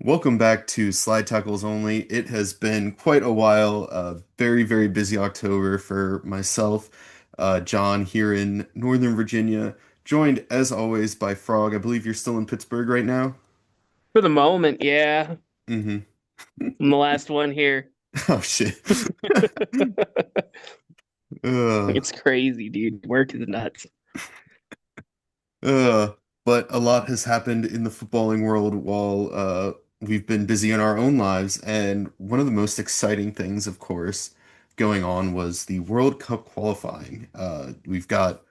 Welcome back to Slide Tackles Only. It has been quite a while. Very, very busy October for myself, John here in Northern Virginia, joined as always by Frog. I believe you're still in Pittsburgh right now. For the moment, yeah. hmm I'm the last one here. Oh shit. Uh, It's crazy, dude. Work is nuts. Uh, but a lot has happened in the footballing world while we've been busy in our own lives. And one of the most exciting things, of course, going on was the World Cup qualifying. We've got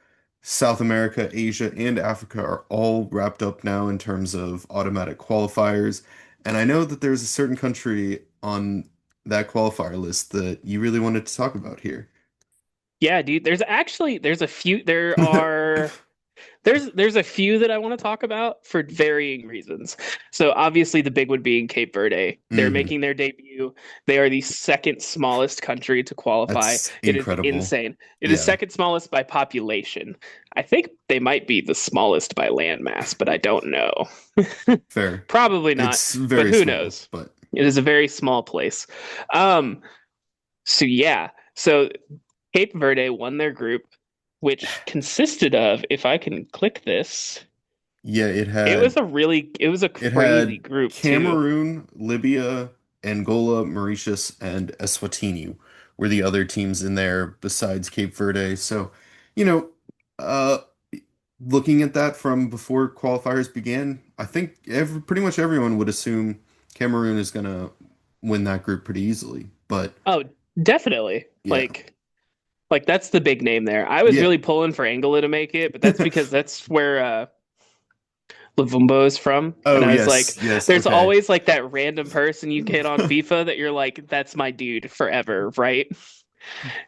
South America, Asia, and Africa are all wrapped up now in terms of automatic qualifiers. And I know that there's a certain country on that qualifier list that you really wanted to talk about here. Yeah, dude. There's a few there's a few that I want to talk about for varying reasons. So obviously the big one being Cape Verde. They're hmm making their debut. They are the second smallest country to qualify. That's It is incredible. insane. It is Yeah. second smallest by population. I think they might be the smallest by landmass, but I don't know. Fair. Probably not, It's but very who small, knows? but It is a very small place. Um, so yeah, so Cape Verde won their group, which consisted of, if I can click this, yeah, it was a it crazy had group too. Cameroon, Libya, Angola, Mauritius, and Eswatini were the other teams in there besides Cape Verde. So, you know, uh, looking at that from before qualifiers began, I think pretty much everyone would assume Cameroon is gonna win that group pretty easily. But Oh, definitely. yeah, Like that's the big name there. I was yeah. really pulling for Angola to make it, but that's because that's where Luvumbo is from. And Oh I was like, yes, yes. there's Okay, always like that random person you get on FIFA that you're like, that's my dude forever, right?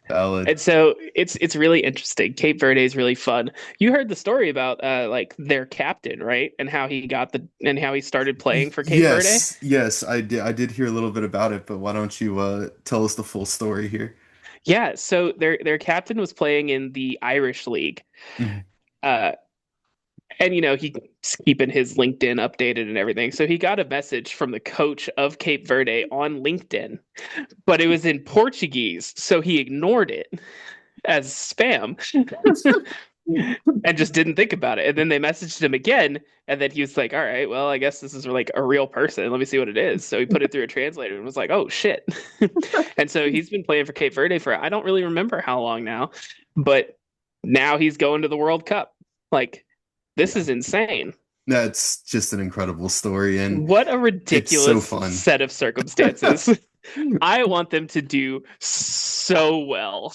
valid. And so it's really interesting. Cape Verde is really fun. You heard the story about like their captain, right? And how he started playing for Cape Verde? Yes, yes, I did hear a little bit about it, but why don't you tell us the full story here? Yeah, so their captain was playing in the Irish League. Mhm. Uh and he's keeping his LinkedIn updated and everything. So he got a message from the coach of Cape Verde on LinkedIn, but it was in Portuguese, so he ignored it as spam. And just didn't think about it. And then they messaged him again, and then he was like, "All right, well, I guess this is like a real person. Let me see what it is." So he put it through a translator and was like, "Oh shit!" And so he's been playing for Cape Verde for I don't really remember how long now, but now he's going to the World Cup. Like, this Yeah, is insane. that's just an incredible story, and What a it's so ridiculous fun. set of circumstances. I want them to do so well.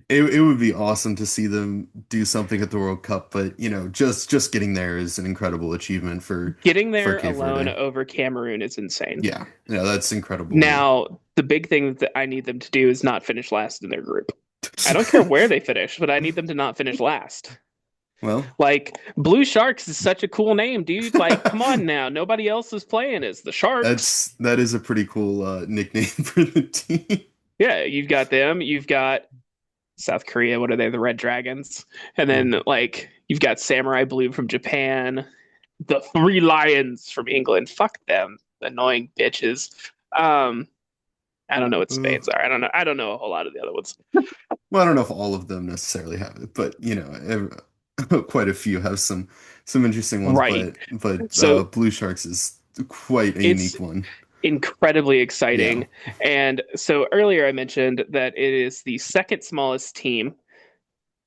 It would be awesome to see them do something at the World Cup, but just getting there is an incredible achievement Getting for there Cape alone Verde. over Cameroon is insane. Yeah, yeah, that's incredible. Yeah. Now, the big thing that I need them to do is not finish last in their group. I don't care where they finish, but I need them to not finish last. Well, Like, Blue Sharks is such a cool name, dude. Like, come on now. Nobody else is playing as the Sharks. that is a pretty cool nickname for the team. Yeah, you've got them. You've got South Korea. What are they? The Red Dragons. And Oh. then, like, you've got Samurai Blue from Japan, the Three Lions from England. Fuck them. Annoying bitches. Um, I don't know what Uh, Spain's are. I don't know. I don't know a whole lot of the other ones. well, I don't know if all of them necessarily have it, but quite a few have some interesting ones. Right. But So Blue Sharks is quite a it's unique one. incredibly Yeah. exciting. And so earlier I mentioned that it is the second smallest team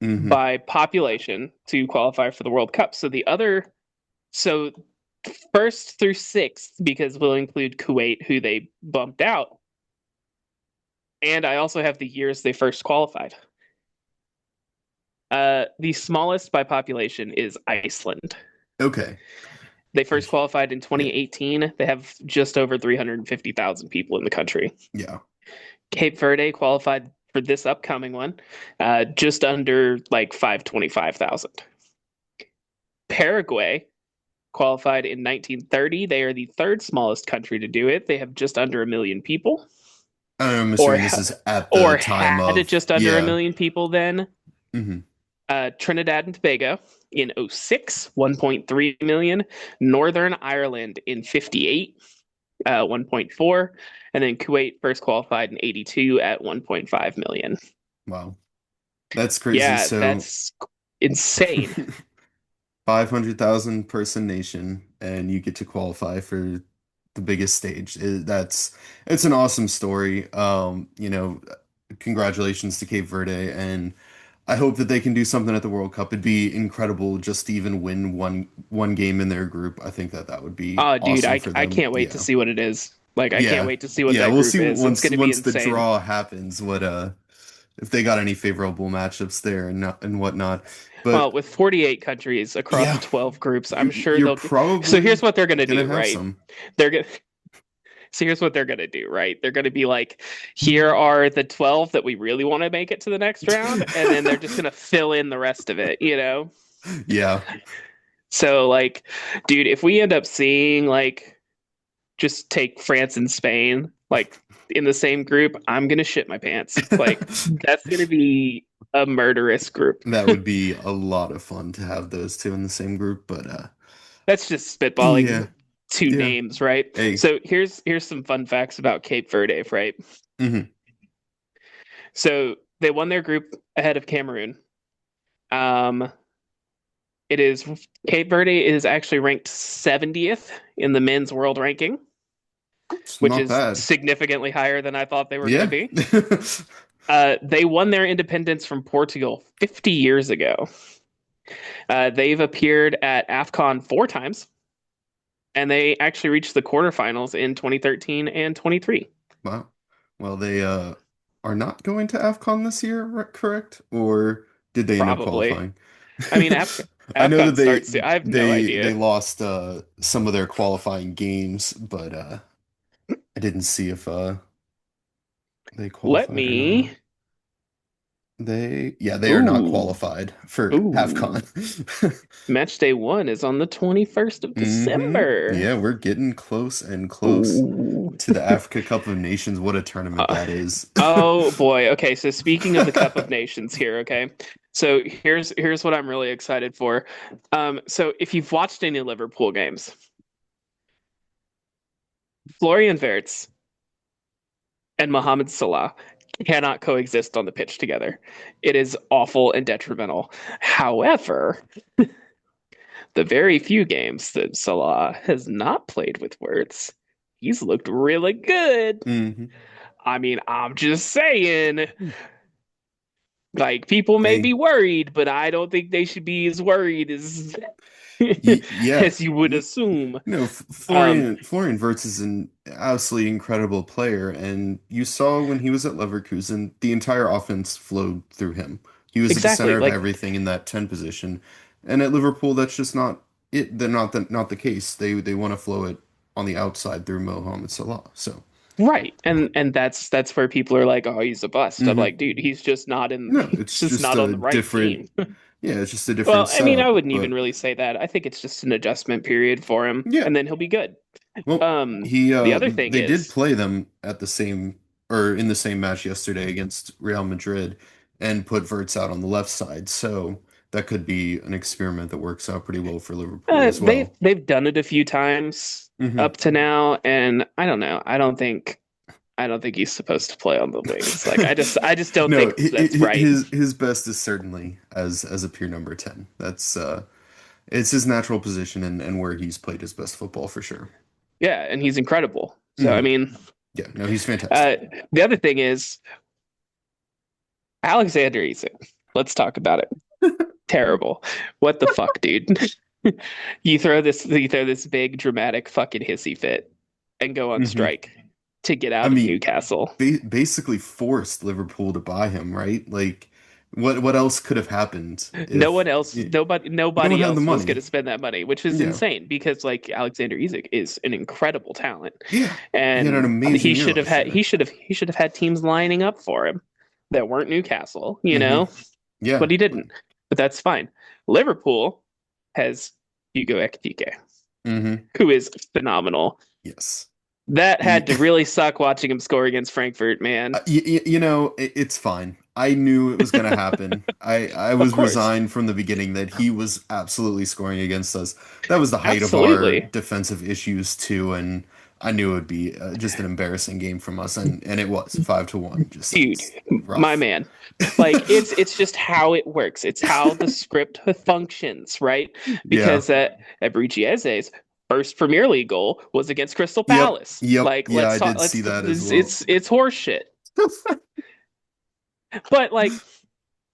hmm by population to qualify for the World Cup. So first through sixth, because we'll include Kuwait, who they bumped out. And I also have the years they first qualified. The smallest by population is Iceland. Okay. They first qualified in Yeah. 2018. They have just over 350,000 people in the country. Yeah. Cape Verde qualified for this upcoming one, just under like 525,000. Paraguay qualified in 1930. They are the third smallest country to do it. They have just under a million people, I'm or assuming this is at the or time had it of just under a yeah. million people then. hmm Trinidad and Tobago in '06, 1.3 million. Northern Ireland in '58. 1.4, and then Kuwait first qualified in 82 at 1.5 million. Wow, that's crazy. Yeah, So that's insane. 500,000 person nation, and you get to qualify for the biggest stage. It's an awesome story. Congratulations to Cape Verde, and I hope that they can do something at the World Cup. It'd be incredible just to even win one game in their group. I think that would be Oh, dude, awesome I for I them. can't wait to Yeah. see what it is. Like, I can't Yeah. wait to see what Yeah, that we'll group see is. It's once going to be once the insane. draw happens what if they got any favorable matchups there and whatnot. But Well, with 48 countries across yeah, 12 groups, I'm sure you're they'll. So here's probably what they're going to gonna do, have right? some. They're going to. So here's what they're going to do, right? They're going to be like, here are the 12 that we really want to make it to the next round, and then they're just going to fill in the rest of it, you know? Yeah. So, like, dude, if we end up seeing, like, just take France and Spain, like, in the same group, I'm going to shit my pants. Like, that's going to be a murderous group. That would be a lot of fun to have those two in the same group, but That's just yeah. spitballing two Yeah. names, right? Hey. So here's some fun facts about Cape Verde, right? Hmm. So they won their group ahead of Cameroon. Um, it is Cape Verde is actually ranked 70th in the men's world ranking, It's which not is bad. significantly higher than I thought they were going to Yeah. be. They won their independence from Portugal 50 years ago. They've appeared at AFCON 4 times, and they actually reached the quarterfinals in 2013 and 23. Wow. Well, they are not going to AFCON this year, correct? Or did they end up Probably. qualifying? I mean, I know that AFCON starts soon. I have no they idea. lost some of their qualifying games, but I didn't see if they Let qualified or me. not. They are not Ooh, qualified for ooh. AFCON. Match day one is on the 21st of December. Yeah, we're getting close and close Ooh. to the Africa Cup of Nations. What a tournament Uh, that is. oh boy. Okay, so speaking of the Cup of Nations here, okay. So here's what I'm really excited for. So if you've watched any Liverpool games, Florian Wirtz and Mohamed Salah cannot coexist on the pitch together. It is awful and detrimental. However, the very few games that Salah has not played with Wirtz, he's looked really good. Hmm. I mean, I'm just saying, like, people may Hey, be worried, but I don't think they should be as worried as yeah. as you would assume. Um, Florian Wirtz is an absolutely incredible player, and you saw when he was at Leverkusen, the entire offense flowed through him. He was at the exactly. center of Like, everything in that 10 position. And at Liverpool, that's just not it. They're not the case. They want to flow it on the outside through Mohamed Salah. So, right. And that's where people are like, oh, he's a bust. I'm hmm like, dude, he's just not in no, he's it's just just not on a the right different, team. yeah, it's just a different Well, I mean, I setup. wouldn't even But really say that. I think it's just an adjustment period for him, yeah, and then he'll be good. well, The other thing they did is, play them at the same or in the same match yesterday against Real Madrid and put Verts out on the left side. So that could be an experiment that works out pretty well for Liverpool as well. they've done it a few times Hmm. up to now, and I don't know. I don't think he's supposed to play on the wings. Like, I just don't No, think that's right. his best is certainly as a pure number 10. That's it's his natural position and where he's played his best football for sure. Yeah, and he's incredible. So I Hmm. mean, Yeah, no, he's uh, fantastic. the other thing is Alexander Isak. Let's talk about it. Terrible. What the fuck, dude? You throw this big dramatic fucking hissy fit and go on Hmm. strike to get I out of mean, Newcastle. basically forced Liverpool to buy him, right? Like, what else could have happened No if one else, no one nobody had the else was going to money? spend that money, which is Yeah, insane because like Alexander Isak is an incredible talent, yeah, he had an and amazing he year should have last had year. he should have had teams lining up for him that weren't Newcastle, Hmm. Yeah. but he didn't. But that's fine. Liverpool has Hugo Ekitike, Hmm. who is phenomenal. Yes. That He, had to really suck watching him score against Frankfurt, man. it's fine. I knew it was going to happen. I Of was course, resigned from the beginning that he was absolutely scoring against us. That was the height of our absolutely. defensive issues too, and I knew it would be just an embarrassing game from us, and it was 5-1, just Dude, my rough. man. Like it's just how it works. It's how the script functions, right? Yeah. Because Ebrechiese's first Premier League goal was against Crystal Yep. Palace. Yep. Like Yeah, let's I talk. did see that as well. It's horseshit. But like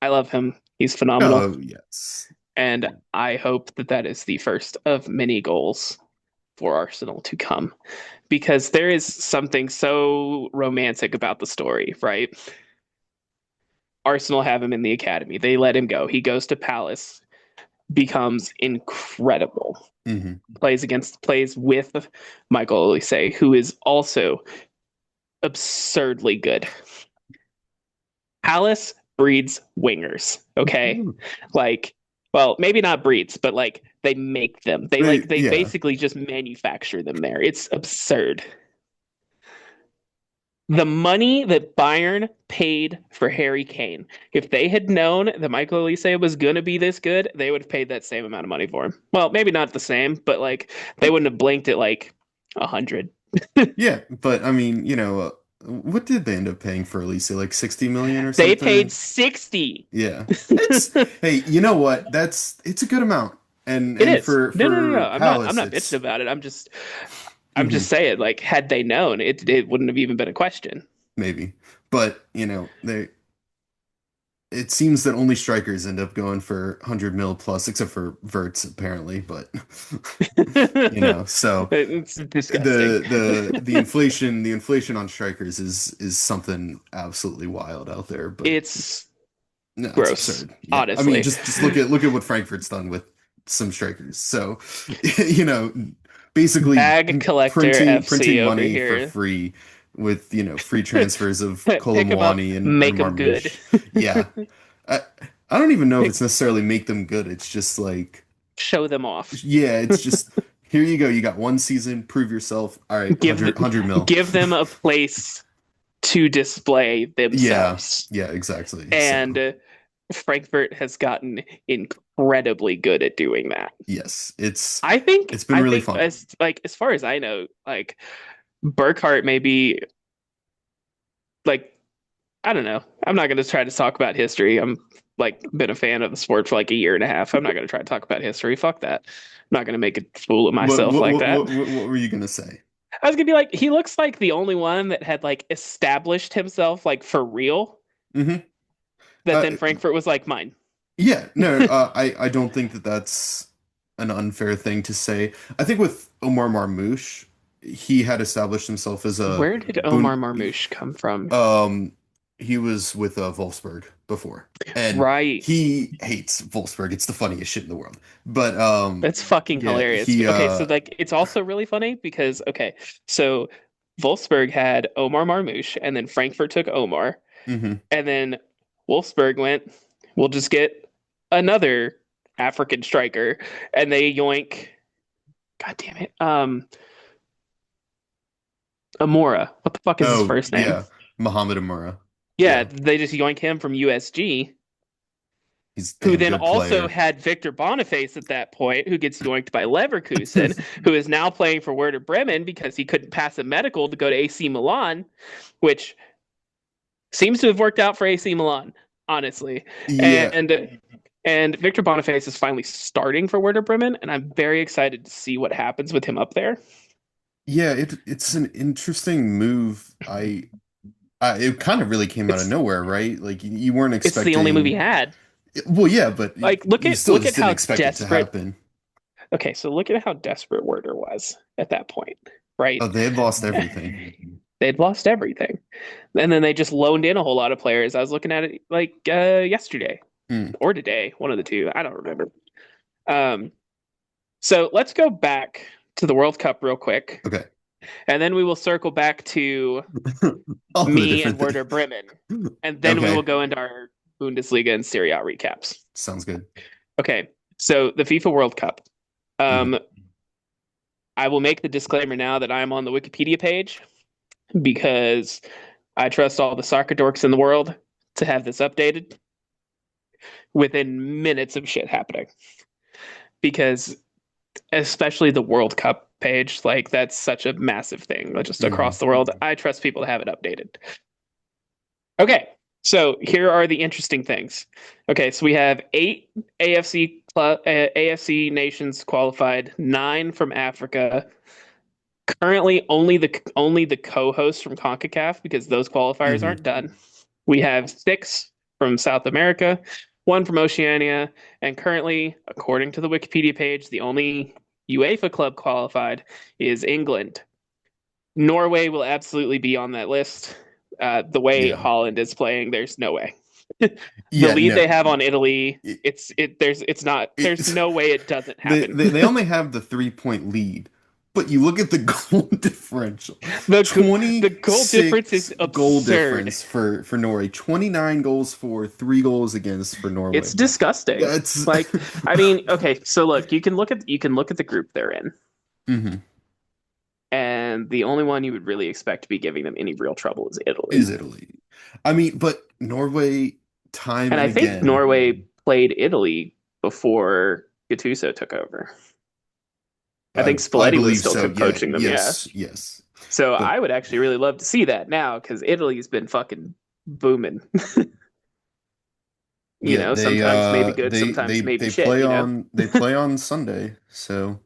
I love him. He's phenomenal, Oh, yes. and I hope that that is the first of many goals for Arsenal to come because there is something so romantic about the story, right? Arsenal have him in the academy. They let him go. He goes to Palace, becomes incredible. Hmm. Plays with Michael Olise, who is also absurdly good. Palace breeds wingers, okay? Like, well, maybe not breeds, but like they make them. They Yeah. basically just manufacture them there. It's absurd. The money that Bayern paid for Harry Kane, if they had known that Michael Olise was going to be this good, they would have paid that same amount of money for him. Well, maybe not the same, but like they wouldn't have blinked at like 100. Yeah, but I mean, what did they end up paying for Alicia? Like 60 million or They paid something? 60. Yeah. It's hey, you know what? It's a good amount. It And is. for No. I'm Palace, not bitching it's about it. I'm just mhm, saying like had they known, it wouldn't have even been a question. maybe. But, they it seems that only strikers end up going for 100 mil plus, except for Verts apparently, but so It's disgusting. the inflation on strikers is something absolutely wild out there, but It's no, it's gross, absurd. Yeah. I mean, honestly. just look at what Frankfurt's done with some strikers. So, you know, basically Bag collector printing FC over money for here. free with, free transfers of Pick them up, Kolomwani and make them good. Marmoush. Yeah. I I don't even know if it's Pick, necessarily make them good. It's just like, show them off. yeah, it's just here you go. You got one season, prove yourself. All right, Give 100 mil. give them a place to display Yeah. themselves. Yeah, exactly. And So, Frankfurt has gotten incredibly good at doing that. yes, it's I think it's been I really think fun. as far as I know, like Burkhart may be like I don't know. I'm not going to try to talk about history. I'm like been a fan of the sport for like a year and a half. I'm not going to try to talk about history. Fuck that. I'm not going to make a fool of What myself what like what that. what were you gonna say? I was going to be like, he looks like the only one that had like established himself like for real. Hmm. That Uh, then Frankfurt was like mine. yeah, no, I don't think that that's an unfair thing to say. I think with Omar Marmoush, he had established himself as a Where did Omar boon. Marmouche come from? Um, he was with Wolfsburg before, and Right. he hates Wolfsburg. It's the funniest shit in the world. But That's fucking yeah, hilarious. he Okay, so like it's also really funny because okay, so Wolfsburg had Omar Marmouche and then Frankfurt took Omar mhm. and then Wolfsburg went, we'll just get another African striker and they yoink God damn it. Amora. What the fuck is his Oh first name? yeah, Mohamed Amara. Yeah, Yeah, they just yoink him from USG, he's who damn then good also player. had Victor Boniface at that point, who gets yoinked by Leverkusen, who is now playing for Werder Bremen because he couldn't pass a medical to go to AC Milan, which seems to have worked out for AC Milan, honestly. Yeah, And Victor Boniface is finally starting for Werder Bremen, and I'm very excited to see what happens with him up there. yeah, it's an interesting move. It kind of really came out of It's nowhere, right? Like you weren't it's the only move he expecting. had. Well, yeah, but Like you still look at just didn't how expect it to desperate. happen. Okay, so look at how desperate Werder was at that point, right? Oh, they had lost everything. They'd lost everything, and then they just loaned in a whole lot of players. I was looking at it like yesterday Hmm. or today, one of the two. I don't remember. Um, so let's go back to the World Cup real quick, Okay. and then we will circle back to All the me and different Werder things. Bremen, and then we will Okay. go into our Bundesliga and Serie A recaps. Sounds good. Okay, so the FIFA World Cup. Hmm. Um, I will make the disclaimer now that I'm on the Wikipedia page because I trust all the soccer dorks in the world to have this updated within minutes of shit happening. Because especially the World Cup page. Like that's such a massive thing just Hmm. across the world. I trust people to have it updated. Okay, so here are the interesting things. Okay, so we have eight AFC nations qualified, nine from Africa. Currently, only the co-hosts from CONCACAF because those qualifiers Hmm. aren't done. We have six from South America, one from Oceania, and currently, according to the Wikipedia page, the only UEFA club qualified is England. Norway will absolutely be on that list. The way Yeah. Holland is playing, there's no way. The Yeah, lead they no. have on Italy, It, it's not there's it's no way it doesn't they, happen. they they only have the 3 point lead, but you look at the goal differential. The goal difference is 26 goal absurd. difference for Norway, 29 goals for, 3 goals against for It's Norway. disgusting. That's Like, I mean, okay, so look, you can look at the group they're in, hmm and the only one you would really expect to be giving them any real trouble is Italy. is Italy. I mean, but Norway time And I and think again, Norway played Italy before Gattuso took over. I think I Spalletti was believe still so. Yeah, coaching them, yeah. yes, yes. So But I would actually really love to see that now because Italy's been fucking booming. yeah, they Sometimes maybe good, they sometimes they maybe they shit, play on they play on Sunday, so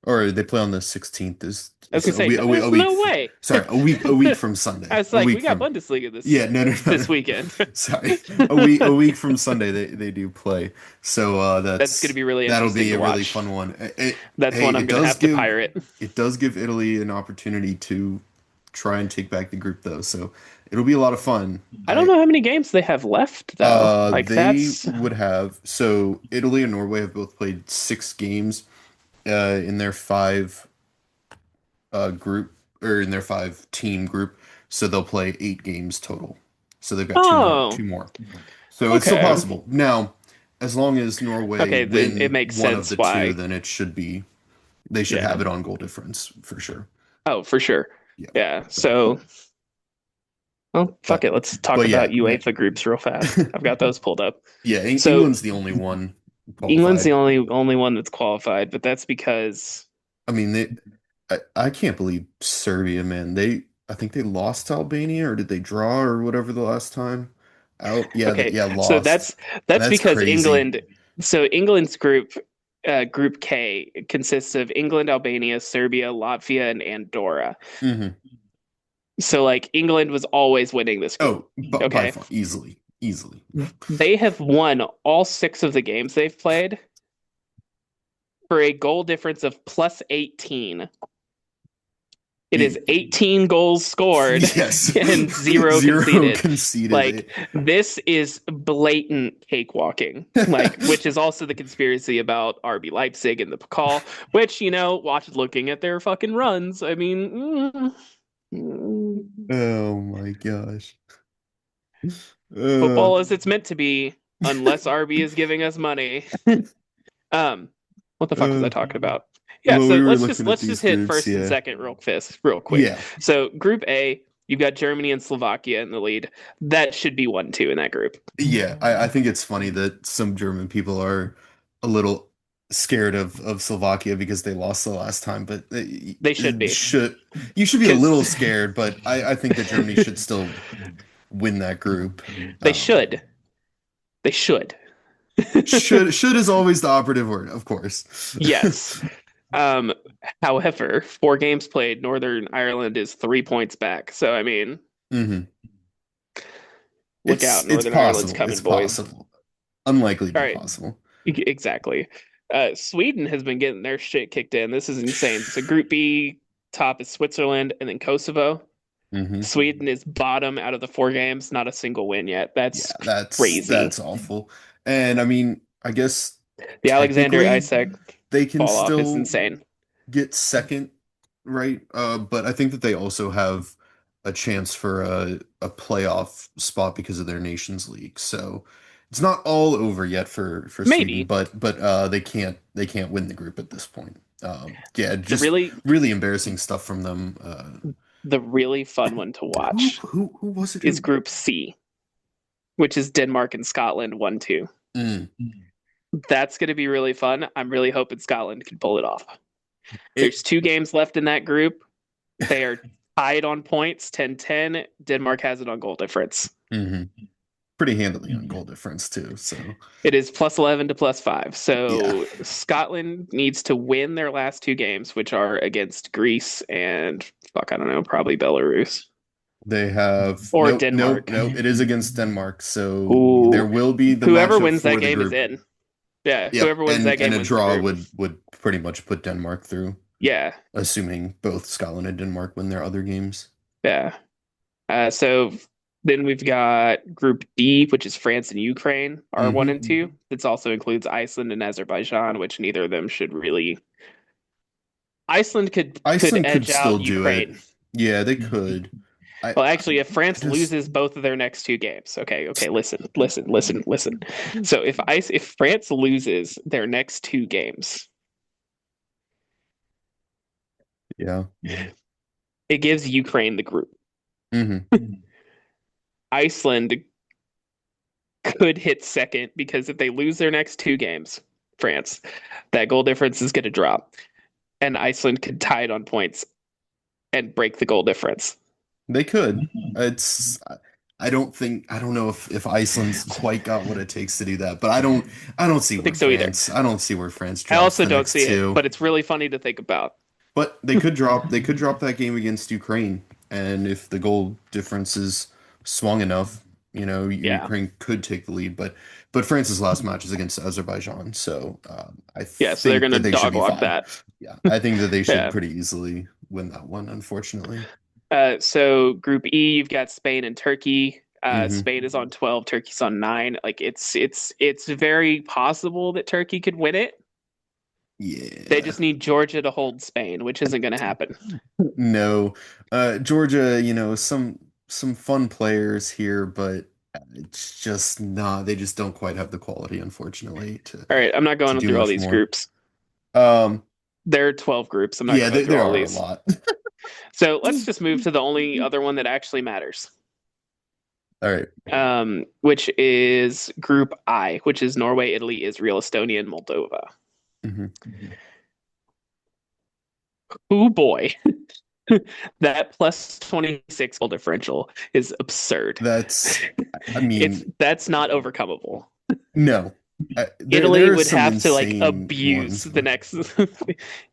or they play on the 16th I was is gonna say, no, a there's week no way. sorry, a week from I Sunday. was A like, we week got from Bundesliga Yeah, this no, no, no, this no. weekend. Sorry. A week from Sunday they do play. So That's gonna be really that'll interesting be to a really watch. fun one. That's Hey, one I'm gonna have to pirate. it does give Italy an opportunity to try and take back the group though. So it'll be a lot of fun. I don't know how many games they have left though. Like They that's would have so Italy and Norway have both played 6 games in their five group or in their 5 team group. So they'll play 8 games total. So they've got two more, oh, two more. So it's still okay. possible. Now, as long as Norway Okay, then it win makes one of sense the two, why. then they should Yeah. have it on goal difference for sure. Oh, for sure. Yeah. Yeah. So, So, well, fuck but it. Let's talk but about yeah, UEFA groups real fast. I've got those pulled up. yeah. So England's the only one England's the qualified. only one that's qualified, but that's because I mean, I can't believe Serbia, man. I think they lost to Albania, or did they draw, or whatever the last time out? Yeah, okay, yeah, so lost. that's That's because crazy. England's group K consists of England, Albania, Serbia, Latvia, and Andorra. Hmm. So like England was always winning this group. Oh, by Okay. far, easily, easily. They have won all six of the games they've played for a goal difference of plus 18. It is It- 18 goals scored yes, and zero zero conceded. conceded. Like this is blatant cakewalking. Like, which is also the conspiracy about RB Leipzig and the Pakal, which watch looking at their fucking runs. I mean, Oh my gosh. Uh, football as it's meant to be, unless RB is giving us money. Um, what the fuck was I uh, talking about? Yeah, well, so we were let's just looking at let's just these hit groups, first and yeah. second real quick. Yeah. So Group A, you've got Germany and Slovakia in the lead. That should be 1-2 in that group. Yeah, I think it's funny that some German people are a little scared of Slovakia because they lost the last time, but They should it be should you should be a because little scared, but I think that Germany should still win that group. they Um, should. They should. should is always the operative word, of course. Yes. Um, However, 4 games played, Northern Ireland is 3 points back. So I mean, Hmm. look out, It's Northern Ireland's possible. It's coming, boys. possible. Unlikely, All but right, possible. exactly. Sweden has been getting their shit kicked in. This is insane. So Group B top is Switzerland and then Kosovo. Hmm. Sweden is bottom out of the 4 games, not a single win yet. Yeah, That's that's crazy. awful. And I mean, I guess The Alexander technically Isak they can fall off is still insane. get second, right? But I think that they also have a chance for a playoff spot because of their Nations League. So it's not all over yet for Sweden, Maybe but they can't win the group at this point. Yeah, the just really really embarrassing stuff from them. the really fun one to Who watch who was it is who? Group C, which is Denmark and Scotland 1-2. Mm, That's going to be really fun. I'm really hoping Scotland can pull it off. It There's 2 games left in that group. They are tied on points, 10-10. Denmark has it on goal difference. mhm. Pretty handily on goal difference too. So It is +11 to +5. yeah, So Scotland needs to win their last 2 games, which are against Greece and fuck, I don't know, probably Belarus they have or nope, nope, Denmark. nope. It is against Denmark, so there Ooh, will be the whoever matchup wins that for the game is group. in. Yeah, Yep, whoever wins that and game a wins the draw group. would pretty much put Denmark through, Yeah, assuming both Scotland and Denmark win their other games. yeah. So then we've got Group D, which is France and Ukraine are one Hmm. and two. This also includes Iceland and Azerbaijan, which neither of them should really. Iceland could Iceland could edge still out do it. Ukraine. Yeah, they could. Well, I actually, if France just loses both of their next 2 games, okay, listen. So if France loses their next 2 games, yeah. it gives Ukraine the group. Hmm. Iceland could hit second because if they lose their next 2 games, France, that goal difference is going to drop, and Iceland could tie it on points and break the goal difference. They could. It's I don't know if Iceland's quite got what it takes to do that, but I don't see I where think so either. I don't see where France I drops also the don't next see it, two. but it's really funny to think about. But they could drop that game against Ukraine, and if the goal difference is swung enough, you know, Yeah, Ukraine could take the lead. But France's last match is against Azerbaijan, so I yeah. So they're think going to that they should dog be walk fine. that. Yeah, I think that they should Yeah. pretty easily win that one, unfortunately. So Group E, you've got Spain and Turkey. Hmm. Spain is on 12, Turkey's on 9. Like it's very possible that Turkey could win it. They Yeah. just need Georgia to hold Spain, which isn't going to happen. No. Georgia, you know, some fun players here, but it's just not they just don't quite have the quality, unfortunately, All right, I'm not to going do through all much these more. groups. Um, There are 12 groups. I'm not yeah, going through there all are a these. lot. So let's just move to the only other one that actually matters, All right. which is Group I, which is Norway, Italy, Israel, Estonia, and Moldova. Mhm. Oh boy, that +26 goal differential is absurd. That's, I It's mean, that's not overcomable. no. Italy There are would some have to like insane abuse ones, the but next.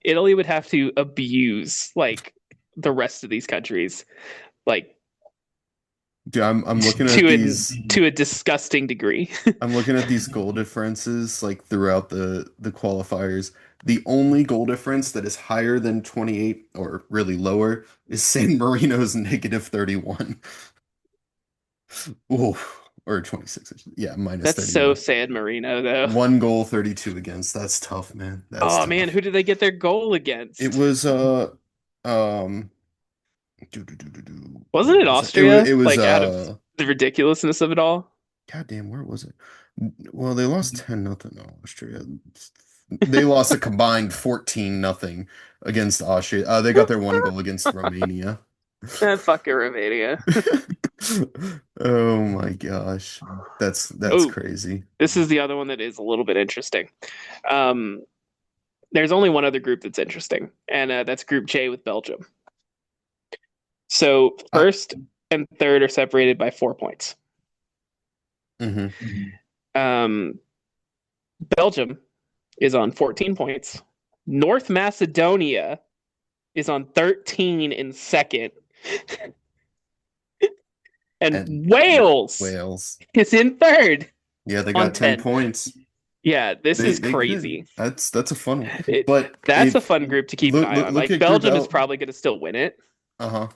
Italy would have to abuse like the rest of these countries, like dude, I'm looking at to these. a disgusting degree. I'm looking at these goal differences like throughout the qualifiers. The only goal difference that is higher than 28 or really lower is San Marino's -31. Ooh, or 26. Yeah, That's so -31. San Marino, though. One goal, 32 against. That's tough, man. That's Oh man, tough. who did they get their goal It against? was um Wasn't where it was it? Austria? It was Like out of the ridiculousness of it all. goddamn, where was it? Well, they lost 10-0 to Austria. They lost a combined 14-0 against Austria. They got their one goal against Romania. Fucking Romania. Oh my gosh. That's Oh, crazy. this is the other one that is a little bit interesting. Um, there's only one other group that's interesting, and that's Group J with Belgium. So I, first and third are separated by 4 points. mhm. Um, Belgium is on 14 points. North Macedonia is on 13 in second. And And Wales Wales. is in third Yeah, they on got 10 10. points. Yeah, this is They could. crazy. That's a fun one. It, But that's a if fun group to keep an eye on. look Like at Group Belgium is L. probably going to still win it, Uh-huh.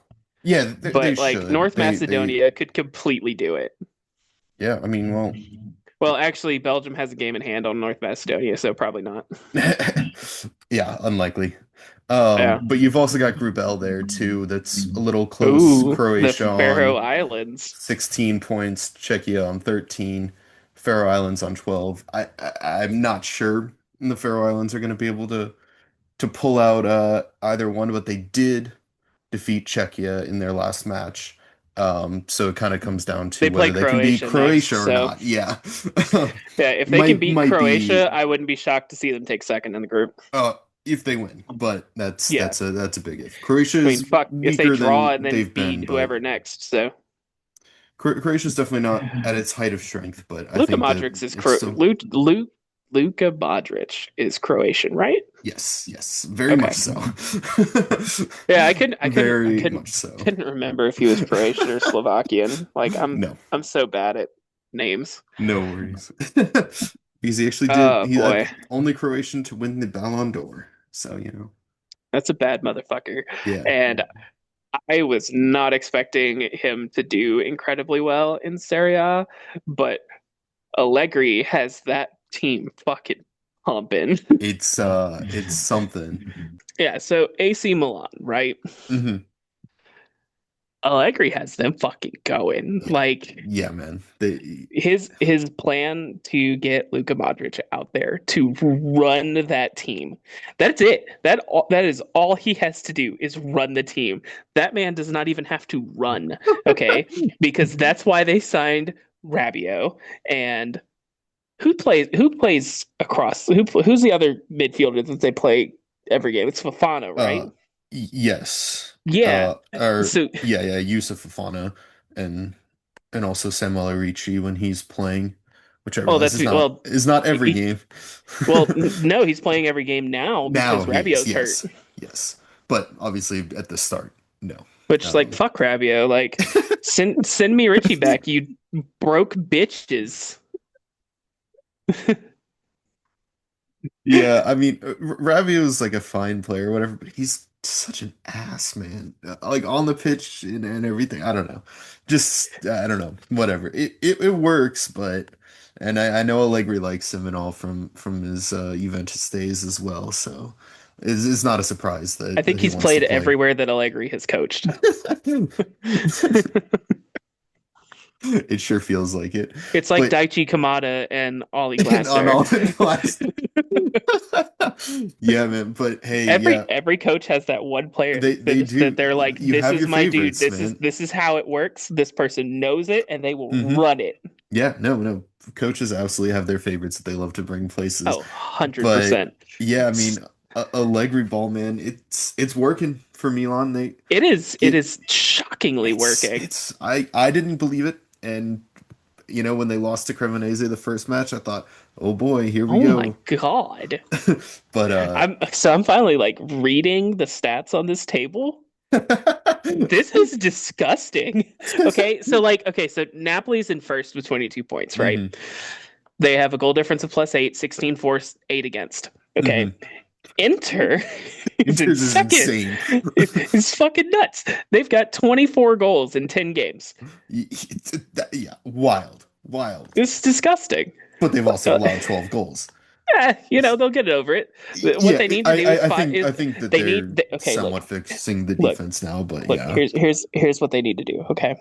Yeah, they but like should. North Macedonia could completely do it. Yeah, I mean, well, Well, actually, Belgium has a game in hand on North Macedonia, so probably not. yeah, unlikely. Yeah. But you've also got Group L there too. That's a little close. Ooh, the Croatia Faroe on Islands. 16 points, Czechia on 13, Faroe Islands on 12. I'm not sure the Faroe Islands are going to be able to pull out either one, but they did defeat Czechia in their last match. So it kind of comes down They to play whether they can beat Croatia next, Croatia or so not. Yeah. yeah, if they can beat Might be Croatia, I wouldn't be shocked to see them take second in the group. uh if they win, but Yeah. that's a big if. Croatia I mean, is fuck, if they weaker draw than and then they've been, beat but whoever next. So Croatia's definitely not at its height of strength, but I Luka think that Modric is it's still Luka Modric is Croatian, right? yes, yes, very much Okay. so. Yeah, I couldn't I couldn't I Very couldn't much so. couldn't remember if he was Croatian or Slovakian. Like No, I'm so bad at names. no worries. Because he actually did, Oh he boy. only Croatian to win the Ballon d'Or. So, That's a bad motherfucker. yeah, And I was not expecting him to do incredibly well in Serie A, but Allegri has that team fucking pumping. it's something. Yeah, so AC Milan, right? Hmm. Allegri has them fucking going. Yeah, Like yeah, man. They his plan to get Luka Modric out there to run that team. That's it. That is all he has to do is run the team. That man does not even have to run, okay? Because that's why they signed Rabiot and who plays across who's the other midfielder that they play every game? It's Fafana, right? yes. Yeah. Or So yeah, Yusuf Fofana and also Samuel Ricci when he's playing, which I oh realize that's well is not every he, game. no, he's playing every game now Now because he is, Rabiot's hurt. yes, yes, but obviously at the start, no. Which like Um, fuck Rabiot, like send me Richie back, you broke bitches. yeah, I mean, Rabiot is like a fine player, or whatever, but he's such an ass, man. Like on the pitch and everything. I don't know, just I don't know, whatever. It works, but and I know Allegri likes him and all from his Juventus days as well, so it's not a surprise I that think he he's wants to played play. everywhere that Allegri has coached. It sure feels like it. It's like But Daichi Kamada and Ollie and on Glasner. all the glass. Yeah, man. But hey, every yeah, every coach has that one player they that do. they're like, You this have is your my dude. favorites, This is man. this is how it works. This person knows it, and they will Hmm. run it. Yeah, no, no. Coaches absolutely have their favorites that they love to bring places. Oh, 100%. But yeah, I mean, Allegri ball, man, it's working for Milan. They It get is shockingly working. it's I didn't believe it, and when they lost to Cremonese the first match, I thought, oh boy, here we Oh my go. God. But I'm finally like reading the stats on this table. This is disgusting. So Napoli's in first with 22 points, right? hmm They have a goal difference of +8, 16 for, 8 against. Okay. hmm Inter is in Inters is second. insane. It's fucking nuts. They've got 24 goals in 10 games. Yeah, wild, wild. It's disgusting. But they've also Uh, allowed 12 goals. they'll get over it. What Yeah, they need to do is I think that they need they're okay, somewhat fixing the look, defense now, but look. yeah. Here's what they need to do. Okay,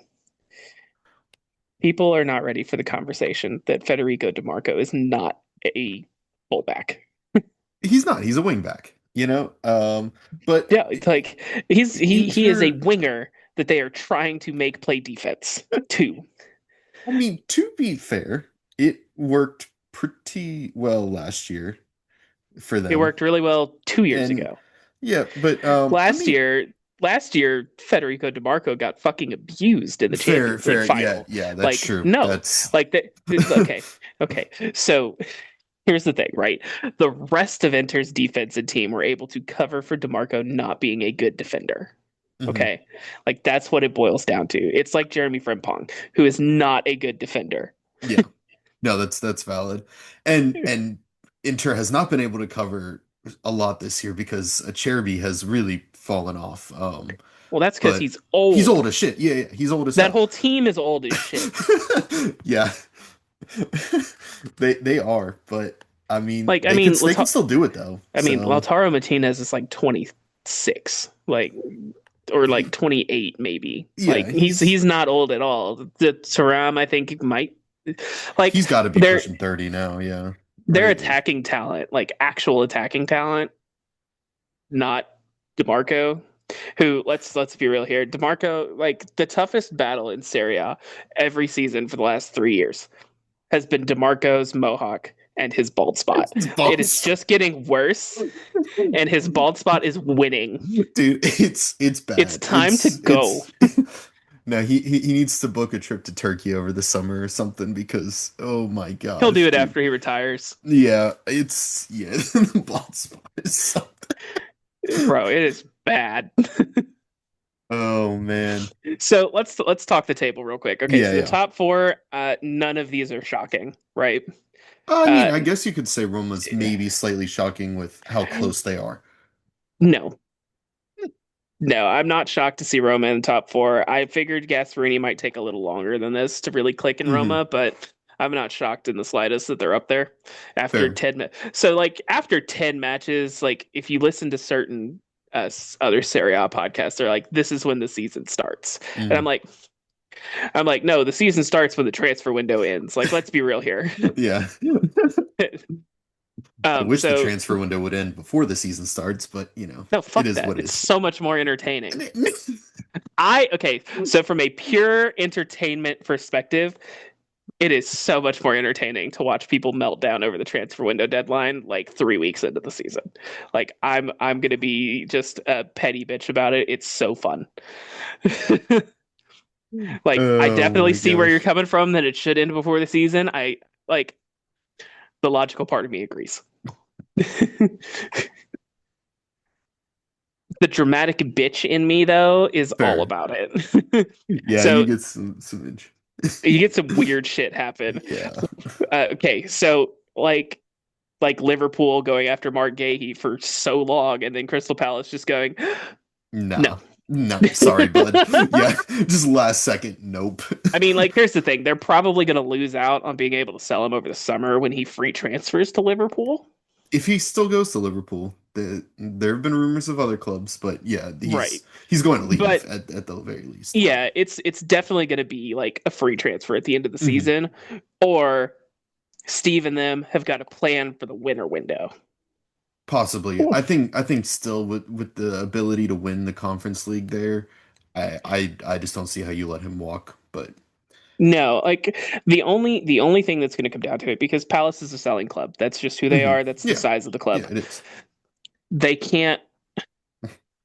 people are not ready for the conversation that Federico DeMarco is not a fullback. He's not. He's a wingback. But Yeah, it's like he is a Inter, winger that they are trying to make play defense too. I mean, to be fair, it worked pretty well last year for It them. worked really well 2 years And ago. yeah, but I Last mean, year, last year Federico DeMarco got fucking abused in the fair, Champions League fair. Yeah, final. yeah, that's Like true. no, That's like that. Okay, okay. So here's the thing, right? The rest of Inter's defense and team were able to cover for DeMarco not being a good defender. mhm. Okay, like that's what it boils down to. It's like Jeremy Frimpong, who is not a good defender. Yeah. No, that's valid. And Inter has not been able to cover a lot this year because Cherby has really fallen off. Well, that's because But he's he's old. old as shit. Yeah, yeah, he's old as That hell. whole team is old as shit. Yeah. They are, but I mean, Like, I mean, they can still do it though. So, Lautaro Martinez is like 26, like or like he, 28 maybe. yeah, Like he's not old at all. The Taram I think might like he's got to be their pushing 30 now, yeah. their Right? attacking talent, like actual attacking talent, not DeMarco. Who let's be real here. DeMarco, like the toughest battle in Serie A every season for the last 3 years has been DeMarco's Mohawk and his bald spot. It's It is balls. just getting worse, and his bald spot is winning. Dude, it's It's bad. time to go. It's no, he needs to book a trip to Turkey over the summer or something because oh my He'll do gosh, it dude. after he retires. Yeah, yeah, the bald spot is something. Bro, it is bad. Oh man. So let's talk the table real quick. Okay, Yeah, so the yeah. top four, none of these are shocking, right? I mean, Uh, I guess you could say Roma's maybe slightly shocking with how close they are. no, no, I'm not shocked to see Roma in the top four. I figured Gasperini might take a little longer than this to really click in Hmm. Roma, but I'm not shocked in the slightest that they're up there after Fair. 10. So like after 10 matches, like if you listen to certain other Serie A podcasts, they're like, this is when the season starts, and Hmm. I'm like, no, the season starts when the transfer window ends. Like, let's be real here. Yeah. I wish the So transfer window would end before the season starts, but no, it fuck is that. what it It's is. so much more entertaining. Okay, so from a pure entertainment perspective, it is so much more entertaining to watch people melt down over the transfer window deadline like 3 weeks into the season. Like I'm gonna be just a petty bitch about it. It's so fun. Like I Oh definitely my see where you're gosh. coming from that it should end before the season. I like the logical part of me agrees. The dramatic bitch in me though is all Fair. about it. Yeah, you So get some inch. you get some weird shit happen. Yeah. Okay, so like Liverpool going after Mark Gahey for so long, and then Crystal Palace just going, no. Nah. No, sorry, bud. Yeah, just last second. Nope. I mean, like, here's the thing: they're probably going to lose out on being able to sell him over the summer when he free transfers to Liverpool. If he still goes to Liverpool, there have been rumors of other clubs, but yeah, Right. he's going to leave But at the very least. yeah, it's definitely going to be like a free transfer at the end of the Hmm. season, or Steve and them have got a plan for the winter window. Possibly. I think still with the ability to win the conference league there, I just don't see how you let him walk. But No, like the only thing that's going to come down to it, because Palace is a selling club. That's just who they hmm. are. That's the Yeah. size of the Yeah, club. it is. They can't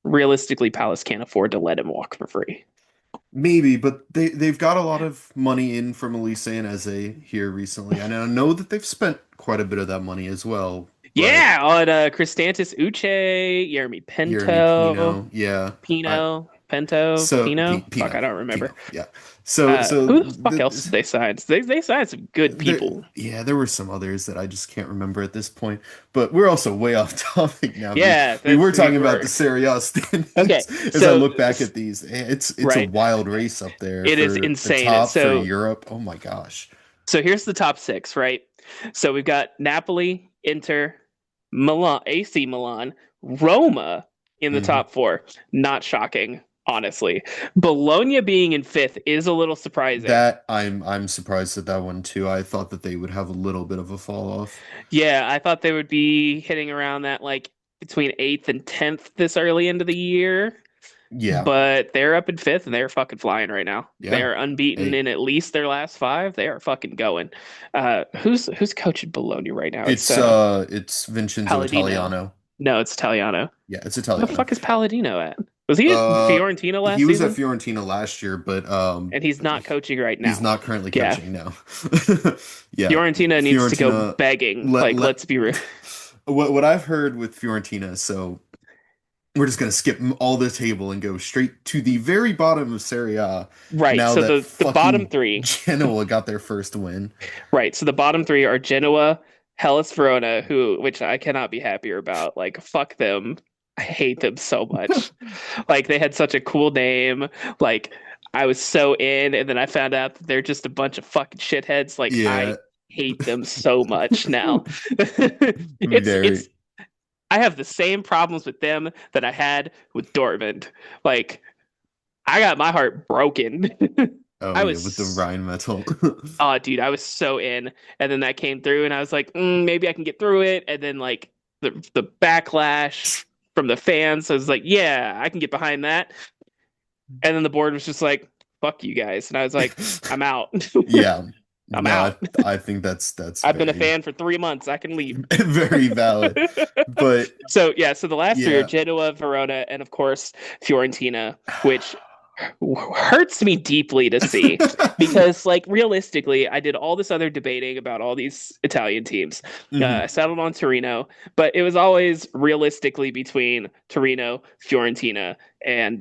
realistically. Palace can't afford to let him walk for free. Maybe, but they've got a lot of money in from Elise and Eze here recently. And I know that they've spent quite a bit of that money as well, but Yeah, on Cristantis Uche, Jeremy Jeremy Pinto, Pino, yeah. I so Pino. Fuck, I Pino, don't remember. Pino, yeah. So Who the fuck else did they sign? They signed some good there, people. yeah, there were some others that I just can't remember at this point. But we're also way off topic now because Yeah, we were that's we talking about the were. Serie A Okay, standings. As I so look back at these, it's a right, wild race up there it is for the insane. top for So Europe. Oh my gosh. here's the top six, right? So we've got Napoli, Inter, Milan, AC Milan, Roma in the Hmm. top four. Not shocking, honestly. Bologna being in fifth is a little surprising. That I'm surprised at that one too. I thought that they would have a little bit of a fall off. Yeah, I thought they would be hitting around that like between eighth and 10th this early into the year, Yeah. but they're up in fifth and they're fucking flying right now. They Yeah. are unbeaten Hey, in at least their last five. They are fucking going. Who's coaching Bologna right now? it's Vincenzo Palladino. Italiano. No, it's Italiano. Yeah, it's Where the Italiano. fuck is Palladino at? Was he at Uh, Fiorentina he last was at season? Fiorentina last year, but And he's not coaching right he's now. not currently Yeah. coaching now. Yeah, Fiorentina needs to go Fiorentina begging. let Like, let let's be real. what I've heard with Fiorentina, so we're just gonna skip all the table and go straight to the very bottom of Serie A. Right. Now So that the bottom fucking three. Genoa got their first win. Right. So the bottom three are Genoa, Hellas Verona, which I cannot be happier about. Like, fuck them. I hate them so much. Like, they had such a cool name. Like, I was so in, and then I found out that they're just a bunch of fucking shitheads. Like, I Yeah, hate them so much now. very. It's I have the same problems with them that I had with Dortmund. Like, I got my heart broken. Oh I yeah, with the was Rhine metal. Oh, dude, I was so in, and then that came through, and I was like, maybe I can get through it. And then like the backlash from the fans, I was like, yeah, I can get behind that. And then the board was just like, fuck you guys, and I was like, I'm out. Yeah. I'm No, out. I think that's I've been a very fan for 3 months. I can leave. very valid. But So yeah, so the last three are yeah. Genoa, Verona, and of course Fiorentina, which hurts me deeply to see because like realistically I did all this other debating about all these Italian teams. I Mhm. settled on Torino, but it was always realistically between Torino, Fiorentina, and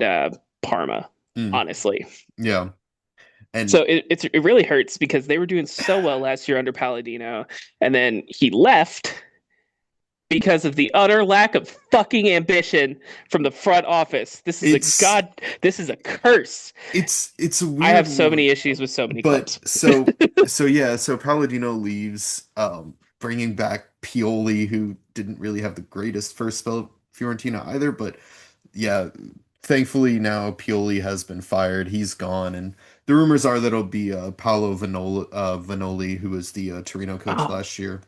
Parma, Mm. honestly. Yeah. And So it really hurts because they were doing so well last year under Palladino, and then he left because of the utter lack of fucking ambition from the front office. it's This is a curse. it's a I weird have so one. many issues with so many But clubs. so yeah, so Palladino leaves, bringing back Pioli, who didn't really have the greatest first spell at Fiorentina either. But yeah, thankfully now Pioli has been fired. He's gone, and the rumors are that it'll be Paolo Vanoli, who was the Torino coach Oh, last year,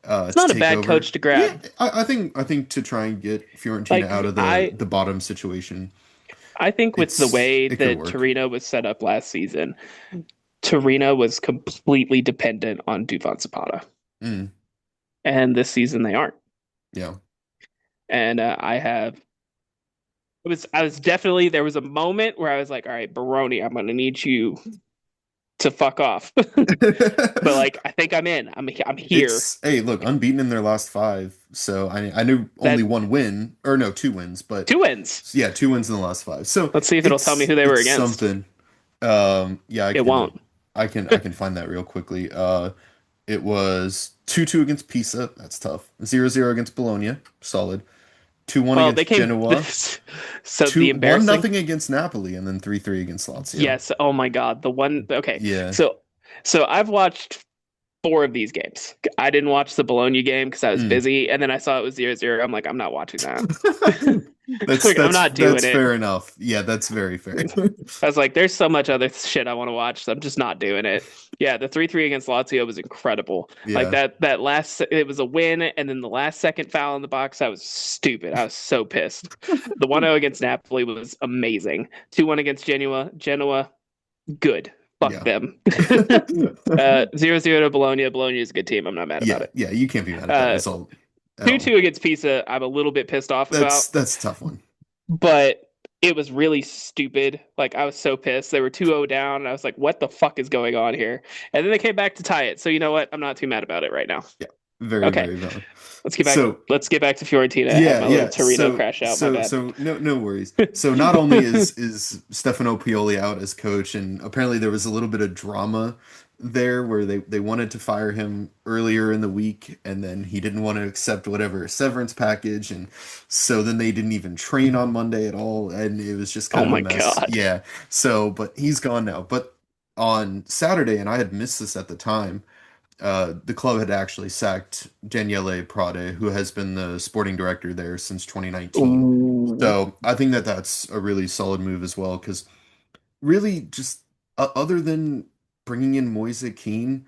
it's to not a take bad over. coach to Yeah, grab. I think to try and get Fiorentina Like out of the bottom situation, I think with the way it could that work. Torino was set up last season, Torino was completely dependent on Dufan Zapata, Mm, and this season they aren't. yeah. And I was definitely there was a moment where I was like, all right, Baroni, I'm gonna need you to fuck off. But like I think I'm in. I'm here. It's hey, look, unbeaten in their last five. So I knew only That one win, or no, two wins, but two wins. yeah, two wins in the last five. So Let's see if it'll tell me who they were it's against. something. Yeah, It won't. I can find that real quickly. It was 2-2 against Pisa. That's tough. 0-0 against Bologna. Solid. 2-1 Well, they against came. Genoa. So Two the one embarrassing. nothing against Napoli, and then 3-3 against Lazio. Yes. Oh my God. The one. Okay. Yeah. So so I've watched four of these games. I didn't watch the Bologna game because I was Mm. busy, and then I saw it was 0-0. I'm like, I'm not watching that. Like, I'm not That's doing it. fair enough. Yeah, that's very fair. I was like, there's so much other shit I want to watch, so I'm just not doing it. Yeah, the 3-3 against Lazio was incredible. Like Yeah. that last it was a win, and then the last second foul in the box, I was stupid. I was so pissed. The 1-0 against Napoli was amazing. 2-1 against Genoa, good. Fuck Yeah. them. 0-0 to Bologna. Bologna is a good team. I'm not mad about Yeah, it. yeah, you can't be mad at that Uh result at all. 2-2 against Pisa, I'm a little bit pissed off about, That's a tough one. but it was really stupid. Like I was so pissed. They were 2-0 down, and I was like, "What the fuck is going on here?" And then they came back to tie it. So you know what? I'm not too mad about it right now. Yeah, very, Okay, very valid. let's get back. So Let's get back to Fiorentina. I had yeah, my little yeah. Torino crash out. My bad. So no worries. So not only is Stefano Pioli out as coach, and apparently there was a little bit of drama there where they wanted to fire him earlier in the week, and then he didn't want to accept whatever severance package, and so then they didn't even train on Monday at all, and it was just Oh kind of a my mess. god. Yeah. So, but he's gone now. But on Saturday, and I had missed this at the time, the club had actually sacked Daniele Prade, who has been the sporting director there since 2019. Ooh. So I think that that's a really solid move as well, because really just other than bringing in Moise Kean,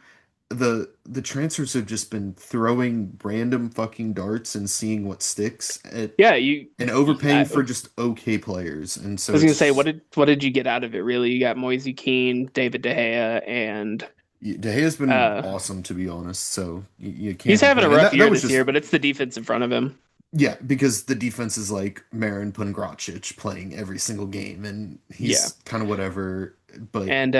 the transfers have just been throwing random fucking darts and seeing what sticks Yeah, you. and overpaying I for just okay players. And so was gonna say, it's what did you get out of it? Really, you got Moise Kean, David De Gea, and De Gea's been uh, awesome to be honest, so you he's can't having a complain. And rough that year was this year, just but it's the defense in front of him. yeah, because the defense is like Marin Pongracic playing every single game, and Yeah, he's kind of whatever. But and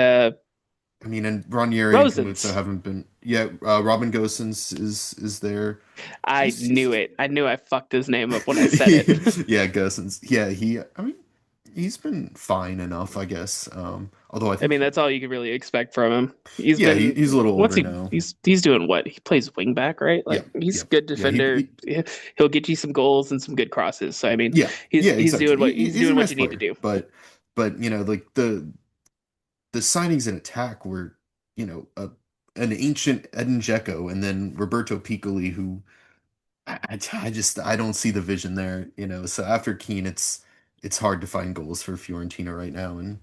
I mean, and Ranieri and Camuso Rosens. haven't been. Yeah, Robin Gosens is there. I knew He's it. I knew I fucked his name up when I said it. yeah, Gosens. Yeah, I mean, he's been fine enough, I guess. Although I I think mean, that's all you could really expect from him. He's yeah, been he's a little what's older he? now. He's doing what? He plays wing back, right? Yeah, Like he's yeah, a good yeah. defender. He'll get you some goals and some good crosses. So I mean, Yeah, yeah, he's exactly. doing what he's He's a doing what nice you need to player, do. but you know, like the signings in attack were, you know, an ancient Edin Dzeko and then Roberto Piccoli, who I just I don't see the vision there, you know. So after Keane, it's hard to find goals for Fiorentina right now, and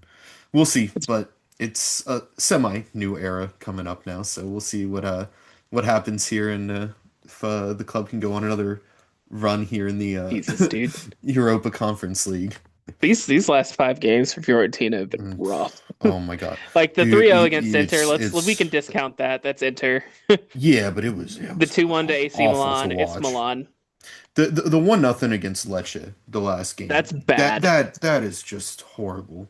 we'll see. It's But it's a semi new era coming up now, so we'll see what happens here, and if the club can go on another run here in the Jesus, dude. Europa Conference League. These last 5 games for Fiorentina have been Mm. rough. Oh my God, Like the dude, 3-0 against Inter, we can it's discount that. That's Inter. yeah, but it The was 2-1 to AC awful to Milan, it's watch. Milan. The 1-0 against Lecce, the last game. That's bad. That is just horrible.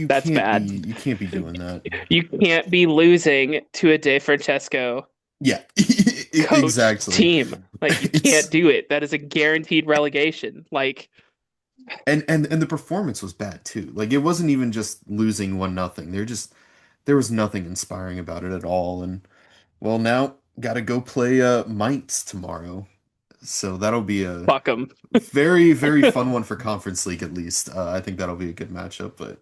That's bad. You can't be doing that. You can't be losing to a De Francesco Yeah, coach exactly. team. Like you can't It's do it. That is a guaranteed relegation. Like and the performance was bad too. Like it wasn't even just losing 1-0. There was nothing inspiring about it at all. And well, now got to go play Mainz tomorrow. So that'll be a fuck them. very fun one for Conference League at least. I think that'll be a good matchup. But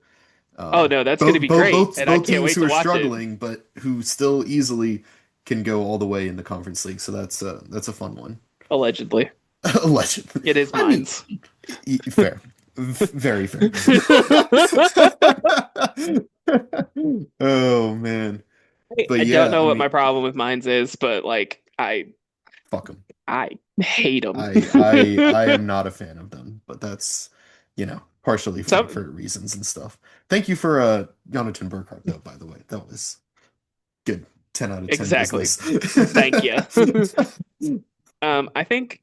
Oh uh, no, that's going to be great, and I both can't teams wait who to are watch it. struggling, but who still easily can go all the way in the Conference League. So that's a fun one. Allegedly, Allegedly, it is I mean, mines. fair, very fair. Oh man, but I don't yeah, know I what my mean, problem with mines is, but like fuck them. I hate them. I am not a fan of them, but that's, partially Some for reasons and stuff. Thank you for Jonathan Burkhart though, by the way. That was good. 10 out of 10 exactly. business. Thank you. I think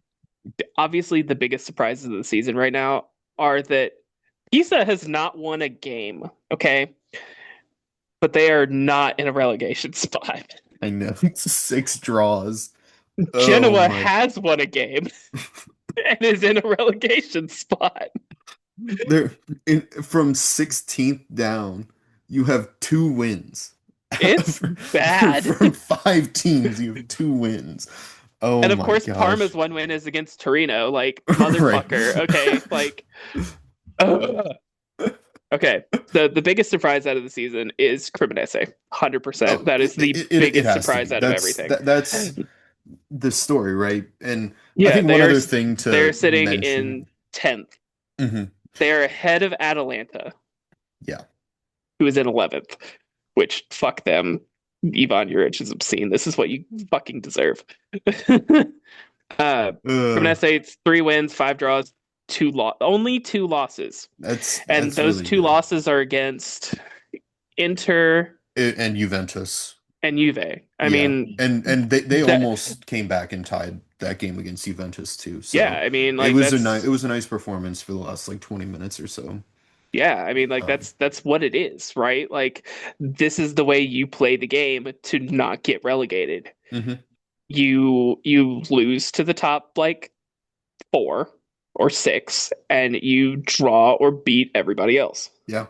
obviously the biggest surprises of the season right now are that Pisa has not won a game, okay? But they are not in a relegation spot. I know. 6 draws. Oh Genoa my. has won a game and is in a relegation spot. They're from 16th down, you have 2 wins. It's bad. From 5 teams, you have 2 wins. Oh And of my course, Parma's gosh. one win is against Torino. Like, Right. motherfucker. Okay. Like, ugh. Okay. The biggest surprise out of the season is Cremonese. 100%. Oh, That is the it biggest has to surprise be. out of everything. That's the story, right? And I Yeah, think one other thing they're to sitting mention. in 10th. Mhm. They're ahead of Atalanta, Yeah. who is in 11th, which fuck them. Ivan Juric is obscene. This is what you fucking deserve. Uh, Cremonese, it's 3 wins, 5 draws, only 2 losses. And that's those really two good. losses are against Inter And Juventus. and Juve. I Yeah. mean, And they that almost came back and tied that game against Juventus too. yeah, So I mean like that's it was a nice performance for the last like 20 minutes or so. yeah, I mean like Um, that's what it is, right? Like this is the way you play the game to not get relegated. mhm. You lose to the top like 4 or 6 and you draw or beat everybody else. Yeah.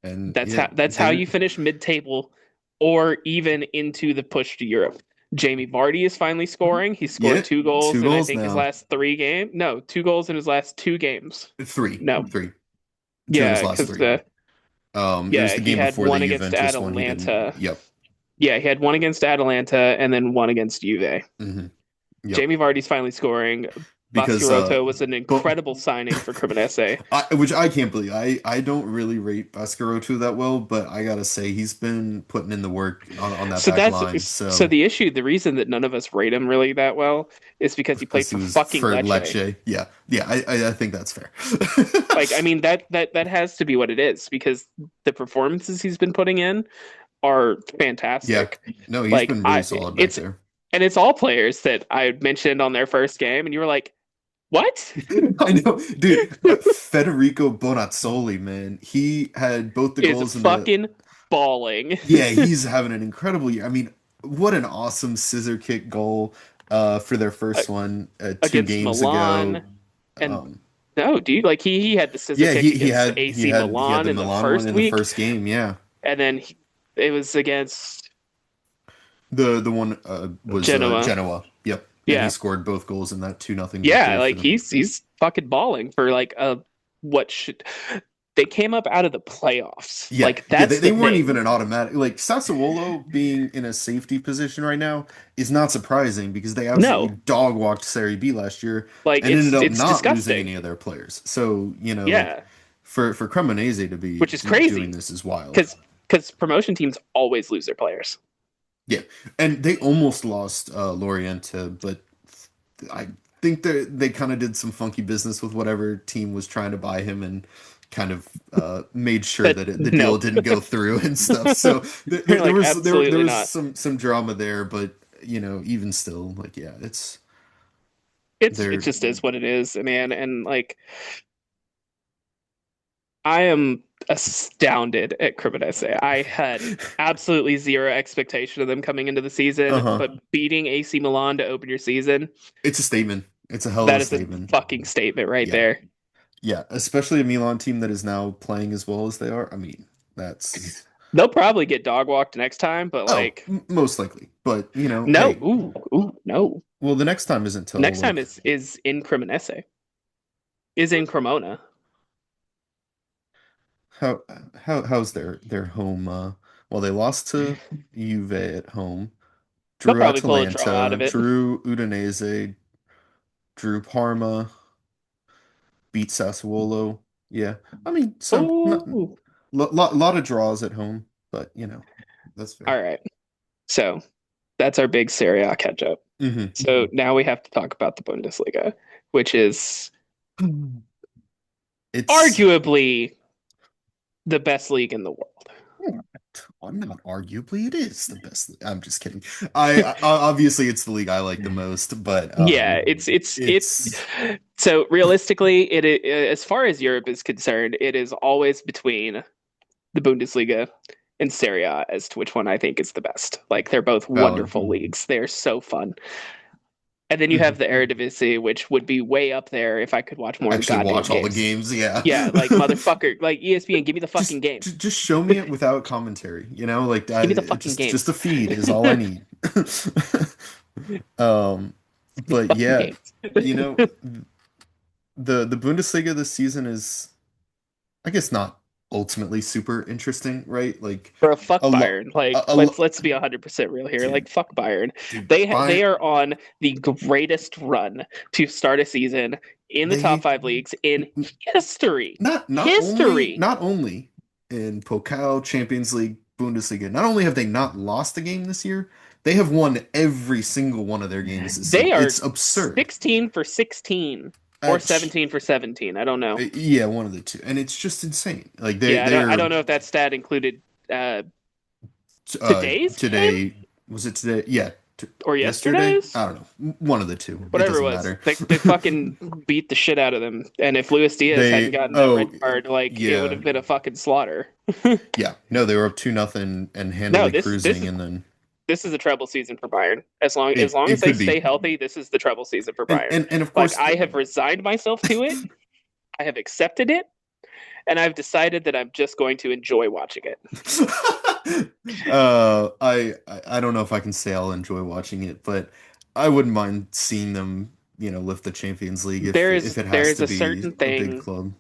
And That's yeah, how you finish mid-table or even into the push to Europe. Jamie Vardy is finally scoring. He yeah, scored 2 goals 2 in I goals think his now. last 3 games. No, 2 goals in his last 2 games. No, Three. 2 in his yeah, last because 3. It was yeah, the he game had before the one against Juventus one. He didn't. Atalanta. Yep. Yeah, he had one against Atalanta and then one against Juve. Yep. Jamie Vardy's finally scoring. Because Bascaroto was an but incredible signing for Cremonese. which I can't believe. I don't really rate Bascaroto that well, but I gotta say he's been putting in the work on that So back that's line. so So the reason that none of us rate him really that well is because he played because he for was fucking for Lecce. Lecce. Yeah. Yeah, I think that's fair. Like, I mean that has to be what it is because the performances he's been putting in are Yeah. fantastic. No, he's Like been really I solid back it's there. and it's all players that I mentioned on their first game, and you were like, "What?" I know, dude. Federico Bonazzoli, man, he had both the Is goals in the. fucking balling Yeah, he's having an incredible year. I mean, what an awesome scissor kick goal for their first one 2 against games ago. Milan, and Um, no, dude, like he had the scissor yeah, kick against AC he had Milan the in the Milan one first in the week, first game. Yeah, and then it was against the one was Genoa. Genoa. Yep, and he Yeah, scored both goals in that 2-0 yeah, victory for like them. he's fucking balling for like a what should they came up out of the playoffs. Yeah, Like yeah, that's the they weren't thing. even an automatic. Like Sassuolo being in a safety position right now is not surprising because they absolutely No, dog walked Serie B last year like and ended up it's not losing disgusting. any of their players. So, like Yeah, for Cremonese to be which is doing crazy this is wild. because promotion teams always lose their players. Yeah, and they almost lost Lorienta, but I think they kind of did some funky business with whatever team was trying to buy him, and kind of made sure But that the deal no, didn't go through and stuff. So they're like there absolutely was not. some drama there, but even still, like yeah, It they're just is what it is, man. And like I am astounded at Cremonese. I had absolutely zero expectation of them coming into the season, uh-huh. but beating AC Milan to open your season, It's a statement. It's a hell of a that is a statement. fucking statement right Yeah. there. Yeah, especially a Milan team that is now playing as well as they are. I mean, that's They'll probably get dog walked next time, but oh, like most likely. But, no, hey, ooh, no. well, the next time isn't till Next time like is in Cremonese, is in Cremona. how how's their home well, they lost to Juve at home, They'll drew probably pull a draw out Atalanta, of it. drew Udinese, drew Parma, beat Sassuolo. Yeah. I mean, so not Ooh. lot of draws at home, but that's fair. All right. So that's our big Serie A catch up. Hmm. So now we have to talk about the Bundesliga, which is It's arguably the best league in the world. I'm not arguably it is the best. I'm just kidding. Obviously it's the league I like the most, but Yeah, it's it's so realistically, as far as Europe is concerned, it is always between the Bundesliga and Serie A as to which one I think is the best. Like they're both valid. wonderful leagues. They're so fun. And then you have Mhm. the Eredivisie, which would be way up there if I could watch more Actually goddamn watch all the games. games, yeah. Yeah, like motherfucker, like ESPN, give me the fucking games. Just show me it without commentary, like Give me the fucking just a games. feed is all I need. Um, but Fucking yeah, games. you know, the Bundesliga this season is I guess not ultimately super interesting, right? Like Bro, fuck a lot Bayern. Like, a let's lo- let's be 100% real here. dude, Like, fuck Bayern. dude, They by are on the greatest run to start a season in the top they five leagues in history. History. not only in Pokal, Champions League, Bundesliga, not only have they not lost a game this year, they have won every single one of their games this year. They are It's absurd. 16 for 16 or At 17 for 17. I don't know. yeah, one of the two, and it's just insane. Like Yeah, I they're don't know if that stat included today's game today was it today? Yeah, or yesterday. yesterday's. I don't know. One of the two. It Whatever it doesn't was, matter. they fucking beat the shit out of them. And if Luis Diaz hadn't They gotten that red oh card, like it would yeah have been a fucking slaughter. yeah no they were up 2-0 and No, handily this cruising is and then this is a treble season for Bayern. As long it as they could stay be healthy, this is the treble season for Bayern. and of Like course I have resigned myself to it. I have accepted it, and I've decided that I'm just going to enjoy watching it. I don't know if I can say I'll enjoy watching it, but I wouldn't mind seeing them lift the Champions League if it There has is to a be certain a big thing club.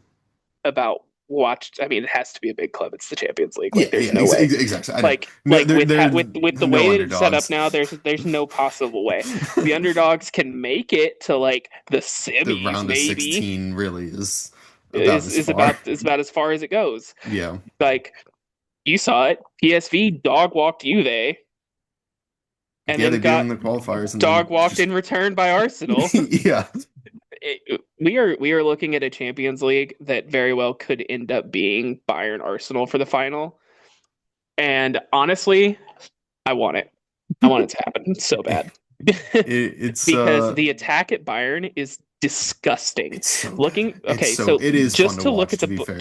about watched. I mean, it has to be a big club. It's the Champions League. Like, Yeah, there's yeah, no way. exactly. I know. No, Like with the no way that it's set up underdogs. now, there's no possible way. The underdogs can make it to like the The semis, round of maybe 16 really is about as far. is about as far as it goes. Yeah. Like you saw it, PSV dog walked Juve, and Yeah, then they beat them got in the qualifiers and then dog walked just in return by Arsenal. yeah. We are looking at a Champions League that very well could end up being Bayern Arsenal for the final. And honestly, I want it. I want it to happen so bad. It's Because the attack at Bayern is disgusting. it's so good. Looking okay, so It is fun just to to look watch at to be fair.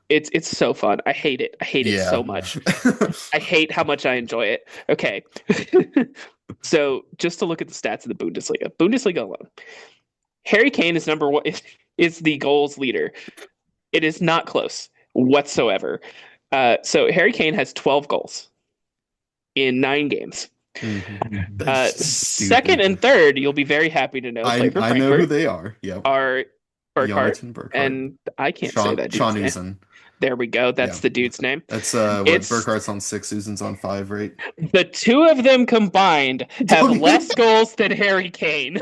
it's so fun. I hate it. I hate it Yeah. so much. I hate how much I enjoy it. Okay. So just to look at the stats of the Bundesliga. Bundesliga alone. Harry Kane is number one is the goals leader. It is not close whatsoever. So Harry Kane has 12 goals in 9 games. That's just Second stupid. and third, you'll be very happy to know, play for I know who Frankfurt, they are. Yep. are Burkhart, Jonathan Burkhart. and I can't say that Sean dude's name. Uzen. There we go. That's Yeah. the dude's name. That's what It's Burkhart's on 6, Uzen's on 5, right? the two of them combined have Don't even less goals than Harry Kane.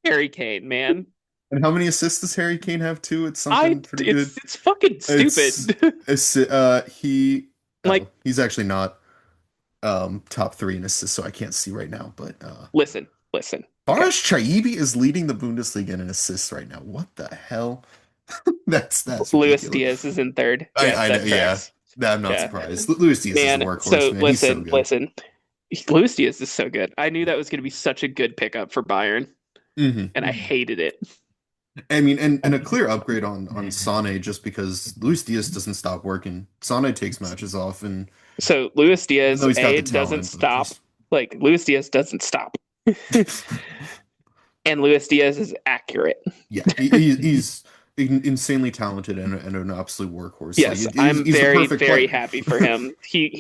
Harry Kane, man. And how many assists does Harry Kane have too? It's something pretty good. It's fucking It's stupid. Like, he's actually not top 3 in assists, so I can't see right now, but listen. Okay. Barash Chaibi is leading the Bundesliga in assists right now. What the hell? That's Luis ridiculous. Diaz is in third. Yes, I know, that yeah. tracks. I'm not Yeah. surprised. Luis Diaz is the Man, workhorse, so man. He's so listen, good. listen. Luis Diaz is so good. I knew that was going to be such a good pickup for Bayern, and I hated it. I mean, and a clear upgrade on Sane just because Luis Diaz doesn't stop working. Sane takes matches off, and So Luis even Diaz, though he's got A, the doesn't talent, but stop. just Like Luis Diaz doesn't stop. And Luis Diaz is accurate. yeah, he's insanely talented and an absolute workhorse. Like Yes, I'm he's the very, perfect very player. happy for him.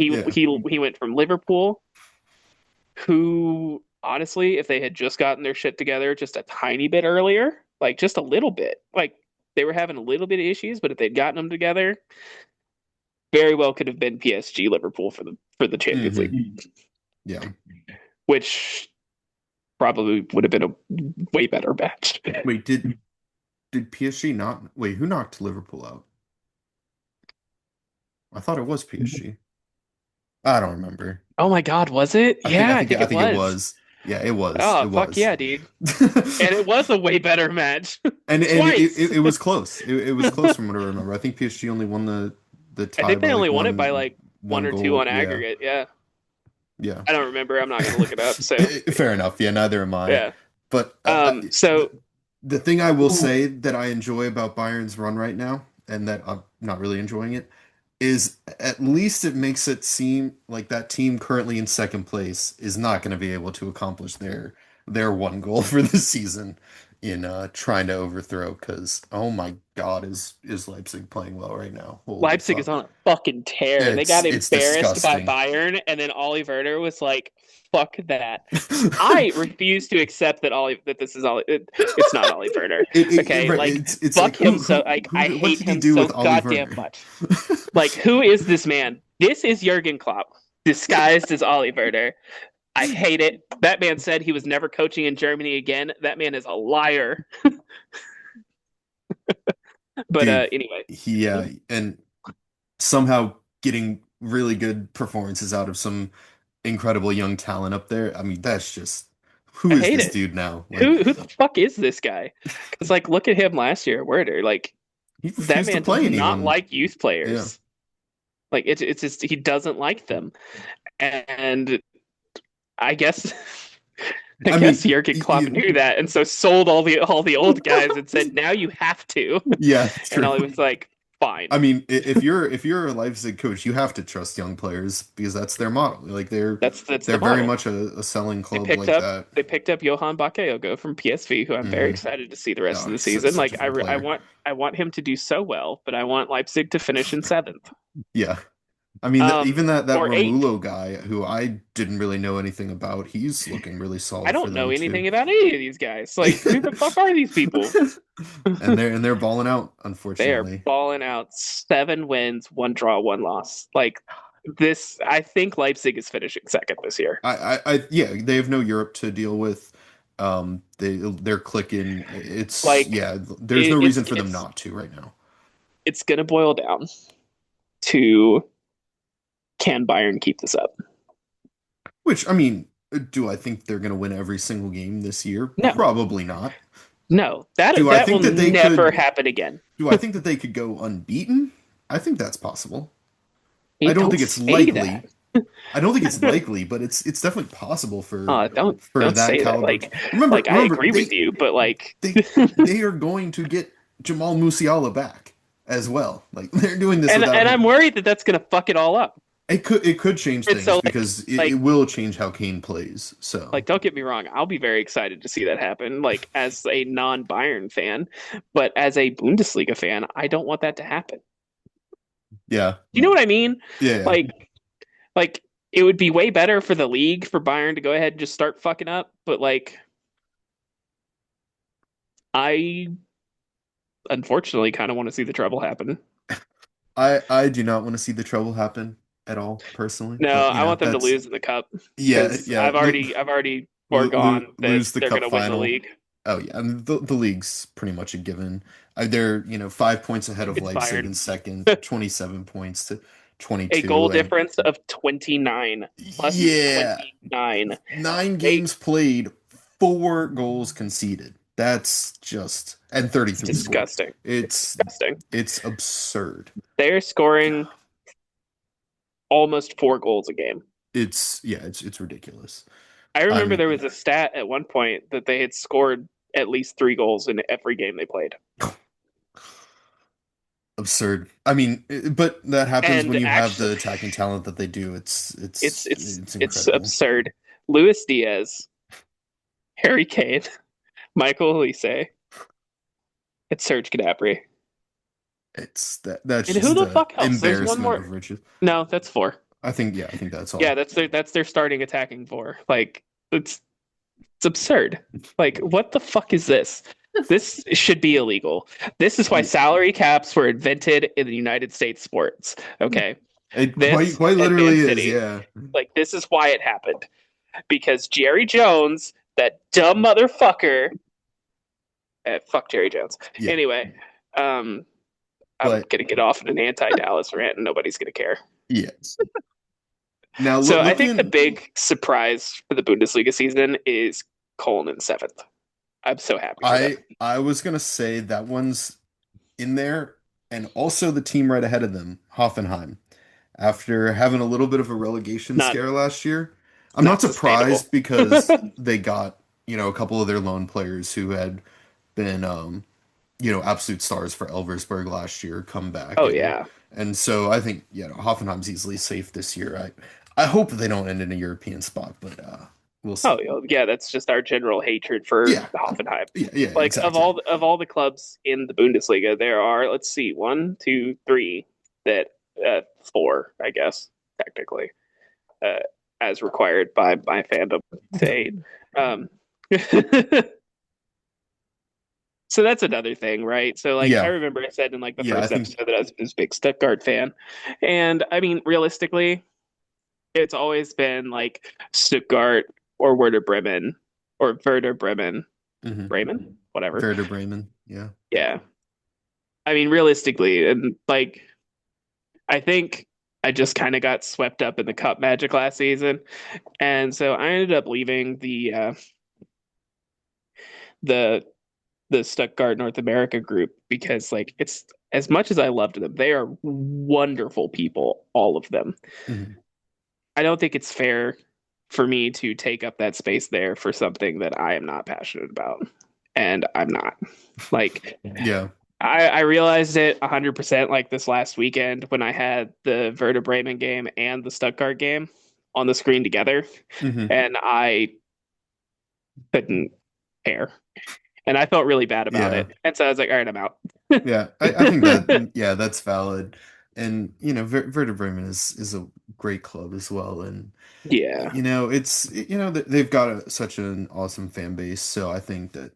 Yeah. He went from Liverpool, who honestly, if they had just gotten their shit together just a tiny bit earlier, like just a little bit, like they were having a little bit of issues, but if they'd gotten them together, very well could have been PSG Liverpool for the Champions hmm League, Yeah. which probably would have been a way better match. Wait, did PSG not? Wait, who knocked Liverpool out? I thought it was PSG. I don't remember. Oh my God, was it? Yeah, I think I it think it was. was. Yeah, it was. Oh, It fuck was. yeah, dude. And it was a way better match. And Twice. it was close. It was close from what I remember. I think PSG only won the I tie think by they only like won it by like one one or two goal. on Yeah. aggregate. Yeah. Yeah. I don't remember. I'm not going to look it up. So, Fair enough. Yeah, neither am I. yeah. But So, the thing I will say that I enjoy about Bayern's run right now, and that I'm not really enjoying it, is at least it makes it seem like that team currently in second place is not going to be able to accomplish their one goal for the season in trying to overthrow. Because oh my God, is Leipzig playing well right now? Holy Leipzig is fuck! on a fucking tear. They got It's embarrassed by disgusting. Bayern, and then Ollie Werner was like, "Fuck that." I refuse to accept that this is Ollie. It's not Ollie Werner. Okay, Right, like it's like fuck him. So like, I what hate did he him do so with Ollie goddamn Werner? much. Like, who is this man? This is Jurgen Klopp disguised as Ollie Werner. I hate it. That man said he was never coaching in Germany again. That man is a liar. But Dude, anyway, and somehow getting really good performances out of some incredible young talent up there. I mean, that's just who I is hate this it. dude now? Like Who the fuck is this guy? Because like, look at him last year at Werder. Like he that refused to man does play not anyone. like youth Yeah. players. Like it's just he doesn't like them. And I guess I I mean, guess Jurgen Klopp knew that, and so sold all the old guys and said, "Now you have to." yeah, it's And true. I was like, "Fine." I mean, if you're a Leipzig coach, you have to trust young players because that's their model. Like That's they're the very model. much a selling They club picked like up that. they picked up Johan Bakayoko from PSV, who I'm very hmm excited to see the rest Oh, of the he's season. such Like a fun player. I want him to do so well, but I want Leipzig to finish in seventh, Yeah. I mean, even that or eighth. Romulo guy who I didn't really know anything about, he's looking really I solid for don't know them too. anything about any of these guys. Like, who the fuck are these people? And they're balling out, They are unfortunately. balling out. 7 wins, one draw, one loss. Like this, I think Leipzig is finishing second this year. Yeah, they have no Europe to deal with. They're clicking. It's Like yeah, there's no it's reason for them not to right now. it's gonna boil down to, can Bayern keep this up? Which I mean, do I think they're going to win every single game this year? No, Probably not. no, Do I that will think that they never could happen again. do I think that they could go unbeaten? I think that's possible. Hey, I don't don't think it's say that. likely. I don't think it's likely, but it's definitely possible for Don't that say that. caliber. Remember, I remember agree with you, but like, they are going to get Jamal Musiala back as well. Like they're doing this without and I'm him. worried that that's gonna fuck it all up. It could change And things so because it like will change how Kane plays. So don't get me wrong, I'll be very excited to see that happen. Like as a non-Bayern fan, but as a Bundesliga fan, I don't want that to happen. yeah, You know what I mean? yeah. Like like it would be way better for the league for Bayern to go ahead and just start fucking up, but like I unfortunately kind of want to see the trouble happen. I do not want to see the trouble happen at all personally, No, but I want them to that's lose in the cup because yeah. I've already foregone that Lose the they're cup going to win the final. league. Oh yeah, I mean, the league's pretty much a given. They're 5 points ahead of It's Leipzig Bayern. in second, 27 points to A goal 22, and difference of 29 plus yeah, 29. nine They games played, 4 goals conceded. That's just and 33 scored. Disgusting. It's It's disgusting. it's absurd. They're scoring almost 4 goals a game. It's yeah, it's ridiculous. I I remember mean, there was a stat at one point that they had scored at least 3 goals in every game they played. absurd. I mean, but that happens when And you have actually, the attacking talent that they do. It's it's it's it's it's it's incredible. absurd. Luis Diaz, Harry Kane, Michael Olise, and Serge Gnabry. That's And who just the a fuck else? There's one embarrassment more. of riches. No, that's 4. I think that's Yeah, all. that's their starting attacking 4. Like it's absurd. Like what the fuck is this? This should be illegal. This is why Yeah, salary caps were invented in the United States sports. Okay. it This quite and literally Man is. City. Yeah. Like this is why it happened. Because Jerry Jones, that dumb motherfucker. Fuck Jerry Jones. Yeah. Anyway, um, I'm But gonna get off in an anti-Dallas rant, and nobody's gonna care. yes. Now So I think the looking, big surprise for the Bundesliga season is Cologne in 7th. I'm so happy for them. I was gonna say that one's in there, and also the team right ahead of them, Hoffenheim. After having a little bit of a relegation Not scare last year, I'm not not sustainable. surprised because they got, a couple of their lone players who had been, absolute stars for Elversberg last year come back, Oh and yeah. so I think, Hoffenheim's easily safe this year. I hope they don't end in a European spot, but we'll Oh see. yeah. That's just our general hatred for Yeah, Hoffenheim. yeah, Like exactly. of all the clubs in the Bundesliga, there are, let's see, one, two, three, that 4, I guess, technically, uh, as required by my fandom to hate. Um, so that's another thing, right? So like I Yeah, remember I said in like the yeah, I first think episode that I was this big Stuttgart fan, and I mean realistically, it's always been like Stuttgart or Werder Bremen or Werder Bremen, mhm. Bremen, whatever. Werder Bremen. Yeah. Yeah, I mean realistically, and like I think I just kind of got swept up in the cup magic last season, and so I ended up leaving the the Stuttgart North America group because like it's as much as I loved them, they are wonderful people, all of them. Mhm. I don't think it's fair for me to take up that space there for something that I am not passionate about. And I'm not. Like Yeah. I realized it 100% like this last weekend when I had the Werder Bremen game and the Stuttgart game on the screen together, Hmm. and I couldn't care. And I felt really bad about Yeah. it. And so I was like, all right, I'm out. Yeah. I think that, yeah, that's valid. And, Werder Bremen is a great club as well. And, Yeah. it's, they've got such an awesome fan base. So I think that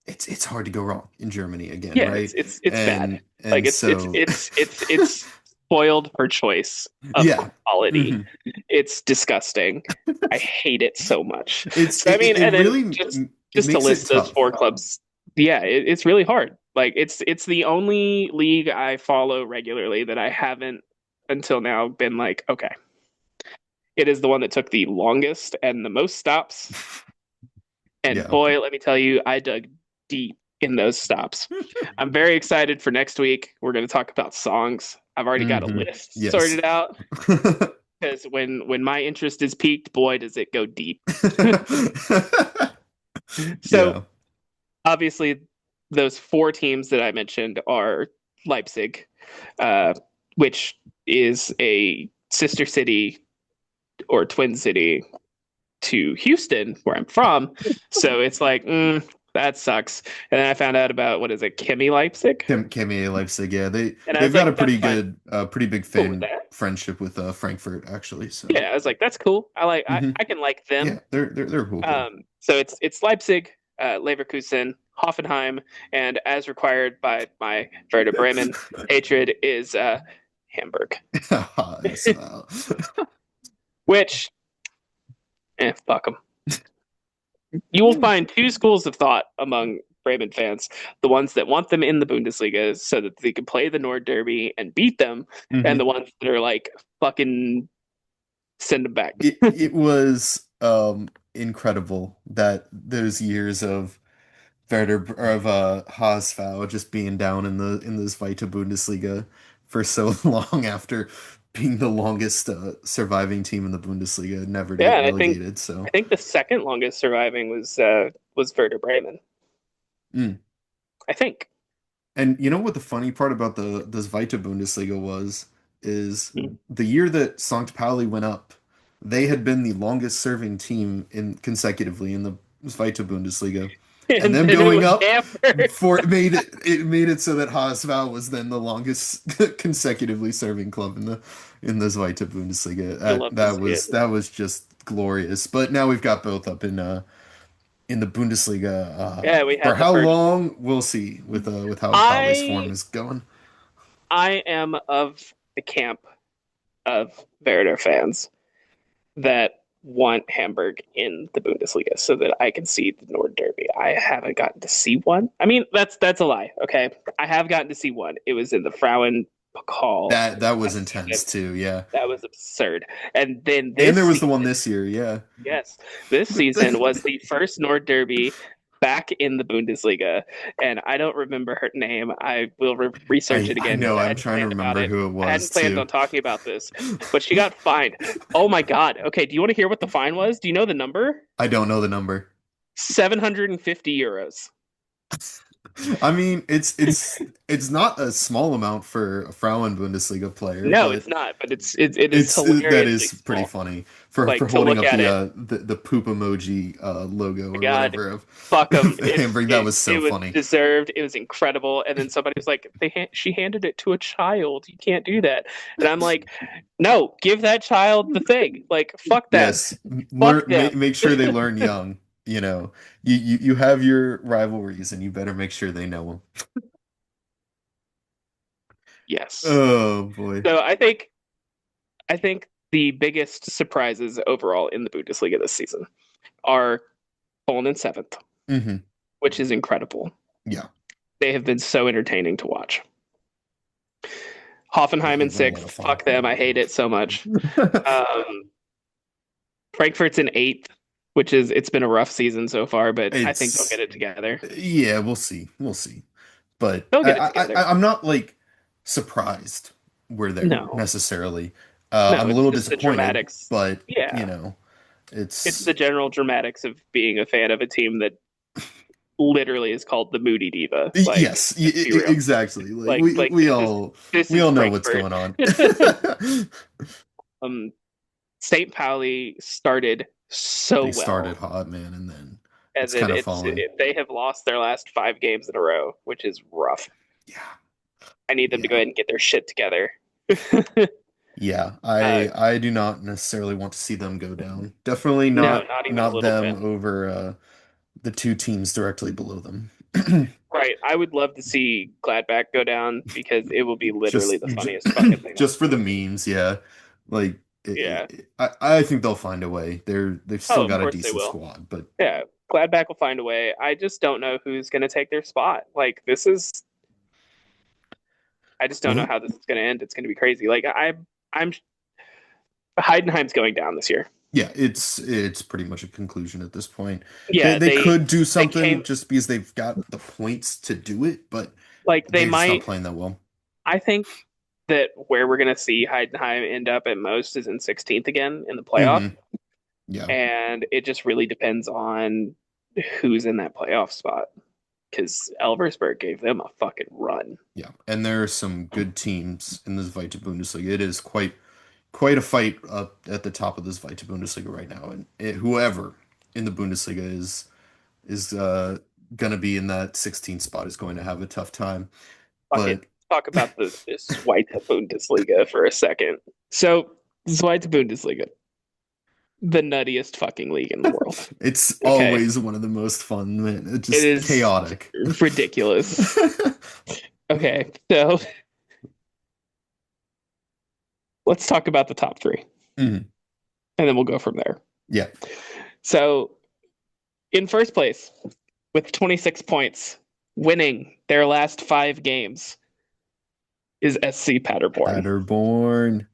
it's hard to go wrong in Germany again, Yeah, right? it's bad. Like And so, it's spoiled for choice of yeah. quality. Hmm. It's disgusting. I hate it so much. It's, So I mean, it and then really, it just to makes it list those tough. 4 clubs, yeah, it's really hard. Like it's the only league I follow regularly that I haven't until now been like, okay, it is the one that took the longest and the most stops. And Yeah. boy, let me tell you, I dug deep in those stops. I'm very excited for next week. We're going to talk about songs. I've already got a Hmm. list Yes. sorted out because when my interest is peaked, boy, does it go deep. So Yeah. obviously, those 4 teams that I mentioned are Leipzig, uh, which is a sister city or twin city to Houston, where I'm from. So it's like, that sucks. And then I found out about what is it, Chemie Leipzig, KMA Leipzig, yeah, and I they've was got a like, pretty that's fine, good, pretty big cool with fan that. friendship with Frankfurt actually. So, Yeah, I was like, that's cool. hmm, I can like them. yeah, they're a cool club. So it's Leipzig, Leverkusen, Hoffenheim, and as required by my Werder Bremen hatred is Hamburg, Yes, which fuck them. You will find 2 schools of thought among Bremen fans: the ones that want them in the Bundesliga so that they can play the Nord Derby and beat them, and the hmm. ones that are like fucking send them back. It was. incredible that those years of Werder or of HSV just being down in the Zweite Bundesliga for so long after being the longest surviving team in the Bundesliga, never to Yeah, get and relegated. I So, think the second longest surviving was Werder Bremen. mm. I think. And you know what the funny part about the Zweite Bundesliga was is Mm. the year that St. Pauli went up, they had been the longest serving team in consecutively in the Zweite Bundesliga. And And them then it going was up hammered. for it made it so that HSV was then the longest consecutively serving club in the Zweite Bundesliga. You love to see it. That was just glorious. But now we've got both up in the Bundesliga. Yeah, we For had the how first. long, we'll see with how Pauli's form I is going. I am of the camp of Werder fans that want Hamburg in the Bundesliga so that I can see the Nord Derby. I haven't gotten to see one. I mean, that's a lie. Okay, I have gotten to see one. It was in the Frauen Pokal That was last intense season. too, yeah. That was absurd. And then And this there was the one season, this year, yeah. yes, this season was the first Nord Derby back in the Bundesliga, and I don't remember her name. I will research it I again know, because I I'm hadn't trying to planned about remember it. who it I hadn't was planned too. on talking about this, but she got fined. Oh my God. Okay, do you want to hear what the fine was? Do you know the number? I don't know the number. 750 euros. I mean, it's not a small amount for a Frauen Bundesliga player, No, but it's not, but it is that hilariously is pretty small. funny Like for to holding look up at it, the poop emoji logo my or God, whatever of, fuck them. of Hamburg. That was so It was funny. deserved. It was incredible. And then somebody was like, she handed it to a child. You can't do that. And I'm like, no, give that child the thing. Like, fuck them. Yes, Fuck learn them. make sure they learn young. You know, you have your rivalries, and you better make sure they know them. Yes. Oh boy. So I think the biggest surprises overall in the Bundesliga this season are Poland in seventh, Hmm. which is incredible. Yeah, They have been so entertaining to watch. they, Hoffenheim in they're a lot of sixth. fun. Fuck them. I hate it so much. Um, Frankfurt's in eighth, which is it's been a rough season so far, but I think they'll get It's it together. yeah, we'll see. But They'll get it together. I'm not like surprised we're there No, necessarily. no, I'm a it's little just the disappointed, dramatics. but you Yeah, know, it's it's the general dramatics of being a fan of a team that literally is called the Moody Diva. Like, yes, let's be real. exactly. Like This we is all know what's Frankfurt. going on. um, St. Pauli started so They started well, hot, man, and then and it's then kind of fallen. they have lost their last 5 games in a row, which is rough. Yeah, I need them to go yeah, ahead and get their shit together. yeah. uh, I do not necessarily want to see them go down. Definitely no, not even a not little them bit. over the two teams directly below them. Right. I would love to see Gladbach go down because it will be literally Just the funniest fucking thing just for ever. the memes, yeah. Like Yeah. I think they'll find a way. They've Oh, still of got a course they decent will. squad, but Yeah. Gladbach will find a way. I just don't know who's going to take their spot. Like, I just don't know well, how this is going to end. It's going to be crazy. I'm, Heidenheim's going down this year. yeah, it's pretty much a conclusion at this point. Yeah. They could do They something came, just because they've got the points to do it, but they they're just not might, playing that well. I think that where we're going to see Heidenheim end up at most is in 16th again in the playoff. Hmm. Yeah, And it just really depends on who's in that playoff spot because Elversberg gave them a fucking run. yeah. And there are some good teams in this Zweite Bundesliga. It is quite a fight up at the top of this Zweite Bundesliga right now, and whoever in the Bundesliga is gonna be in that 16th spot is going to have a tough time. Fucking But talk about the Zweite Bundesliga for a second. So, Zweite Bundesliga, the nuttiest fucking league in the world. it's Okay. always one of the most fun, man. It's It just is chaotic. ridiculous. Okay. So, let's talk about the top three Mhm. and then we'll go from there. Yeah, So, in first place, with 26 points, winning their last 5 games, is SC Paderborn. Paderborn.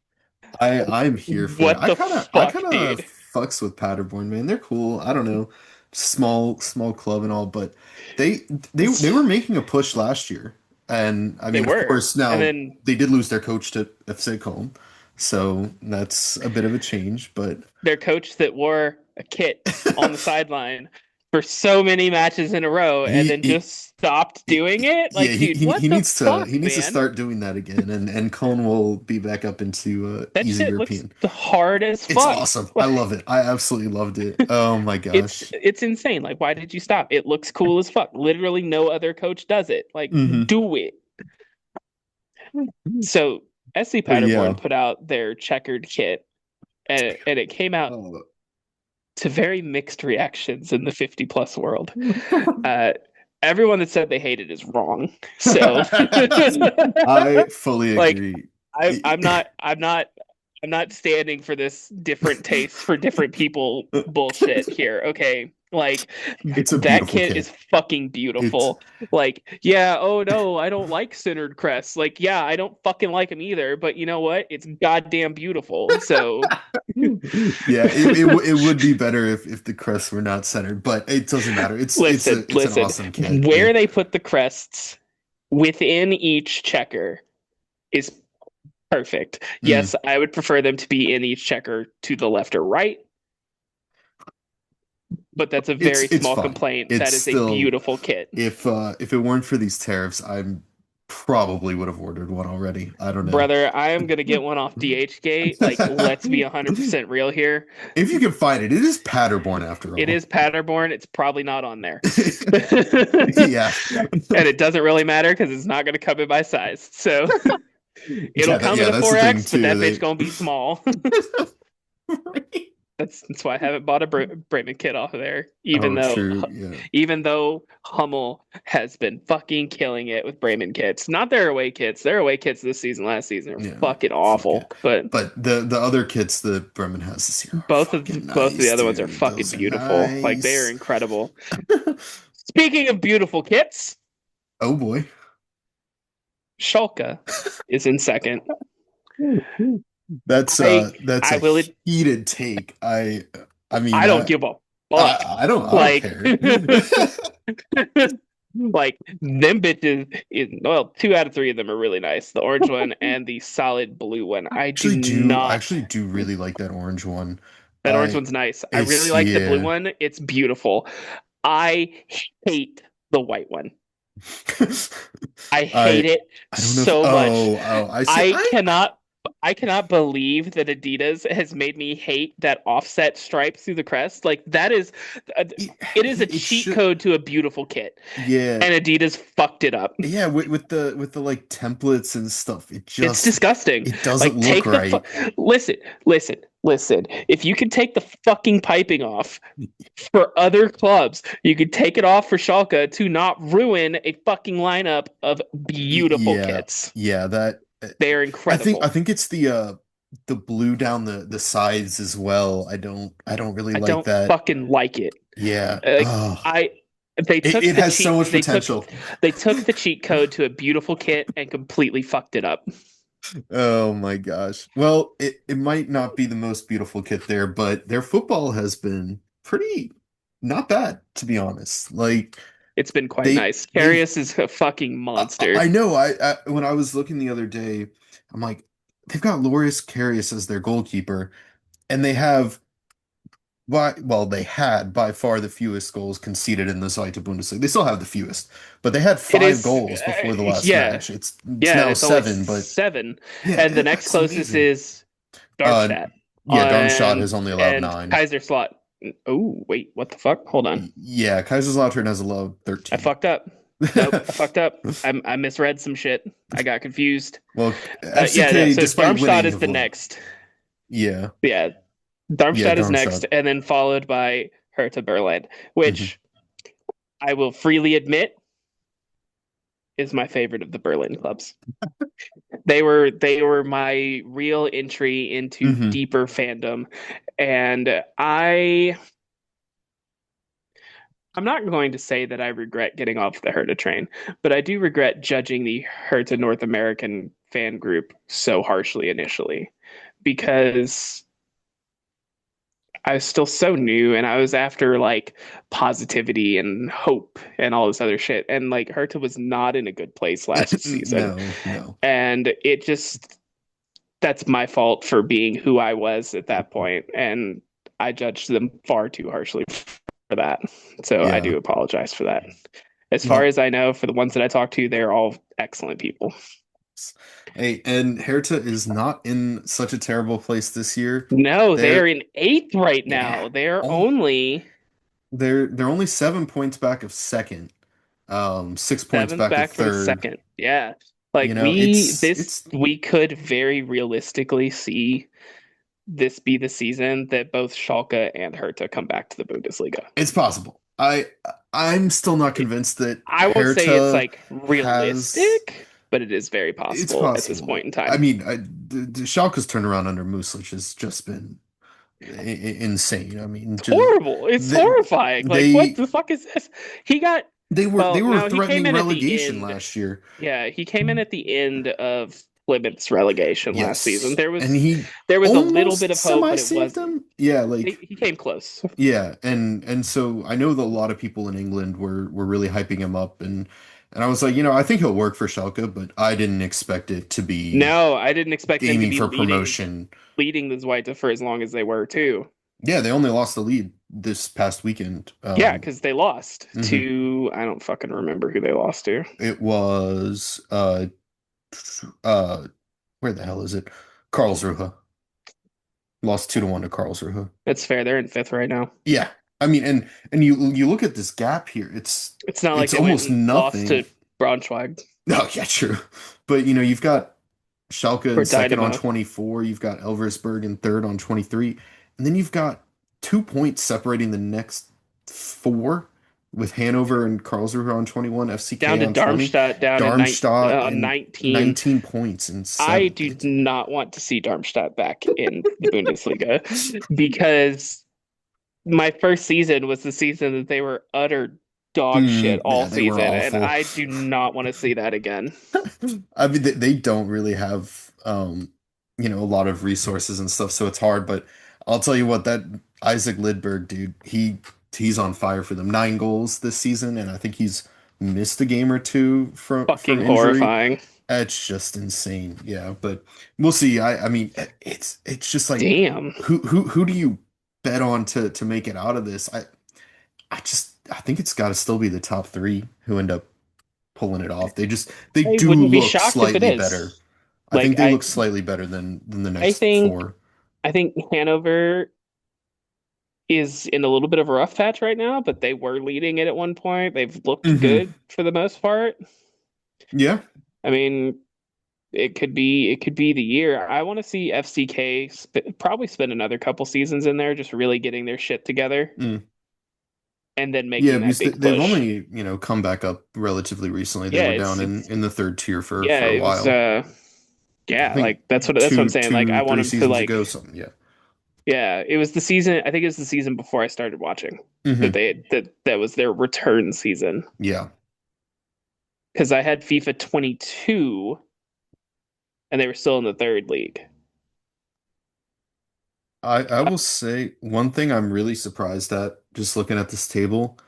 I'm here for it. What the I fuck, kind of dude? fucks with Paderborn, man. They're cool. I don't know, small club and all, but they they were making a push last year, and I They mean, of were. course, And now then they did lose their coach to FC Köln, so that's a bit of a change. But their coach that wore a kit on the sideline for so many matches in a row and he, then he just stopped doing it. yeah, Like, dude, what he the needs to fuck, man? start doing that again, and Köln will be back up into That easy shit looks European. hard as It's fuck. awesome. I love it. I absolutely loved it. Oh my gosh. It's insane. Like, why did you stop? It looks cool as fuck. Literally no other coach does it. Like, Hmm. do it. So SC But Paderborn yeah. put out their checkered kit and it came out Oh. to very mixed reactions in the 50 plus world. Uh, Everyone that said they hate it is wrong. So I fully like agree. I'm not standing for this different tastes for different people bullshit here. Okay. Like It's a that beautiful kit is kit. fucking It's beautiful. Like, yeah, oh no, I don't like centered crests. Like, yeah, I don't fucking like them either, but you know what? It's goddamn beautiful. So yeah, it would be better if the crests were not centered, but it doesn't matter. listen, It's an listen. awesome kit. Where they put the crests within each checker is perfect. Mm. Yes, I would prefer them to be in each checker to the left or right, but that's a very It's small fine. complaint. It's That is a still beautiful kit. if it weren't for these tariffs, I probably would have ordered one already. I don't know. Brother, I am gonna get one off DHgate. Like, let's be 100% real here. If you can find it, it is Paderborn after It all. is Paderborn. It's probably not on there. Yeah. And it doesn't really matter because it's not gonna come in my size. So it'll come in Yeah, a that's the thing 4X, but too. that bitch gonna be small. They That's why I haven't bought a Bremen kit off of there, Oh, true. Yeah. even though Hummel has been fucking killing it with Bremen kits. Not their away kits. Their away kits this season, last season are Yeah. fucking Fuck awful. it. But But the other kits that Bremen has this year are fucking both of the nice, other ones are dude. fucking Those are beautiful. Like they are nice. incredible. Speaking of beautiful kits, Oh boy. Schalke is in second. That's I a will heated take. I mean I don't give a fuck. I don't Like care. like them bitches is well, 2 out of 3 of them are really nice. The orange one and the solid blue one. I Not actually do really like that orange one. that orange I one's nice. I really it's like the blue yeah. one. It's beautiful. I hate the white one. I hate I it I don't know if so much. I see I cannot I cannot believe that Adidas has made me hate that offset stripe through the crest. Like that is it, it is a it cheat should code to a beautiful kit. yeah. And Adidas fucked it up. Yeah, with the like templates and stuff, It's disgusting. it doesn't Like look take the right. listen, listen. If you can take the fucking piping off for other clubs, you could take it off for Schalke to not ruin a fucking lineup of beautiful Yeah, kits. yeah, that They are I incredible. think it's the blue down the sides as well. I don't really I like don't that. fucking like it. Yeah. Like Oh, I they took it the has so cheat much potential. they took the cheat code to a beautiful kit and completely fucked it up. Oh my gosh. Well, it might not be the most beautiful kit there, but their football has been pretty not bad, to be honest. Like It's been quite nice. they've Karius is a fucking monster. I know I when I was looking the other day, I'm like, they've got Loris Karius as their goalkeeper, and they have they had by far the fewest goals conceded in the Zweite Bundesliga. They still have the fewest, but they had It 5 goals is, before the last yeah, match. It's yeah, and now it's only 7, but 7, yeah, and the next that's closest amazing. is Uh, Darmstadt, yeah, Darmstadt has only allowed and 9. Kaiserslautern. Oh wait, what the fuck? Hold on, Yeah, Kaiserslautern has allowed I 13. fucked up. Nope, I fucked up. I misread some shit. I got confused. Well, Yeah, no. FCK, So despite Darmstadt winning, is have the lost. next. Yeah, Yeah, yeah, Darmstadt is next, Darmstadt. and then followed by Hertha Berlin, Hmm. which I will freely admit is my favorite of the Berlin clubs. They were my real entry into Hmm. deeper fandom, and I'm not going to say that I regret getting off the Hertha train, but I do regret judging the Hertha North American fan group so harshly initially because I was still so new and I was after like positivity and hope and all this other shit. And like Hertha was not in a good place last season. No, no. And it just that's my fault for being who I was at that point. And I judged them far too harshly for that. So I Yeah. do apologize for that. As far Well, as I know, for the ones that I talked to, they're all excellent people. hey, and Hertha is not in such a terrible place this year. No, they're They're in eighth right yeah, now. They're oh, only they're only 7 points back of second, 6 points seventh back of back from third. second. Yeah. Like You know, we could very realistically see this be the season that both Schalke and Hertha come back to the Bundesliga. it's possible. I'm still not It, convinced that I won't say it's Hertha like has. realistic, but it is very It's possible at this point possible. in I time. mean, the Schalke's turnaround under Muslich has just been insane. I mean, It's just horrible. It's they horrifying. Like, what they the fuck is this? He got, they well, were no, he came threatening in at the relegation end. last year. Yeah, he came in at the end of Plymouth's relegation last season. Yes, and he There was a little bit almost of hope, semi but it saved wasn't. them. Yeah, like He came close. yeah, and so I know that a lot of people in England were really hyping him up, and I was like, I think he'll work for Schalke, but I didn't expect it to be No, I didn't expect them to aiming be for promotion. leading the Zweite for as long as they were too. Yeah, they only lost the lead this past weekend. Yeah, because they lost Mhm. to I don't fucking remember who they lost to. It was uh where the hell is it? Karlsruhe. Lost 2-1 to Karlsruhe. That's fair. They're in fifth right now. Yeah. I mean, and you look at this gap here, It's not like it's they went almost and lost nothing. to Braunschweig Oh, yeah, true. But you've got Schalke in or second on Dynamo 24, you've got Elversberg in third on 23, and then you've got 2 points separating the next four with Hanover and Karlsruhe on 21, down FCK to on 20, Darmstadt down to Darmstadt in 19. 19 points in I seventh. do not want to see Darmstadt back in the Bundesliga because my first season was the season that they were utter dog shit all Yeah, they were season, and awful. I do not want to see that again. I mean, they don't really have, a lot of resources and stuff, so it's hard. But I'll tell you what, that Isaac Lidberg dude, he's on fire for them. 9 goals this season, and I think he's missed a game or two from Fucking injury. horrifying. That's just insane. Yeah, but we'll see. I mean, it's just like Damn. who do you bet on to make it out of this? I think it's got to still be the top three who end up pulling it off. They I do wouldn't be look shocked if it slightly better. is. I Like think they look slightly better than the I next think four. I think Hanover is in a little bit of a rough patch right now, but they were leading it at one point. They've looked Hmm. good for the most part. Yeah. I mean, it could be the year. I want to see FCK probably spend another couple seasons in there, just really getting their shit together Mm. and then Yeah, making that because big they've push. only, come back up relatively recently. They Yeah, were down in the third tier yeah, for a it was while. I yeah, think like that's what I'm two, saying. Like two, I want three them to seasons ago, like something. Yeah. yeah, it was the season. I think it was the season before I started watching Hmm. that was their return season Yeah. because I had FIFA 22 and they were still in the third league. I will say one thing I'm really surprised at just looking at this table.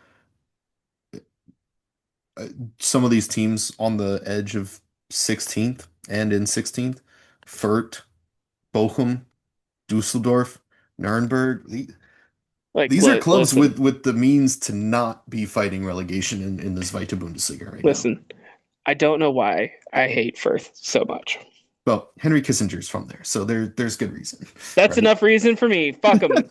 uh, some of these teams on the edge of 16th and in 16th, Fürth, Bochum, Dusseldorf, Nuremberg. Like, These are clubs listen, with the means to not be fighting relegation in the Zweite Bundesliga right now. listen. I don't know why I hate Firth so much. Well, Henry Kissinger's from there, so there's good reason, That's right? enough reason for me. Fuck them.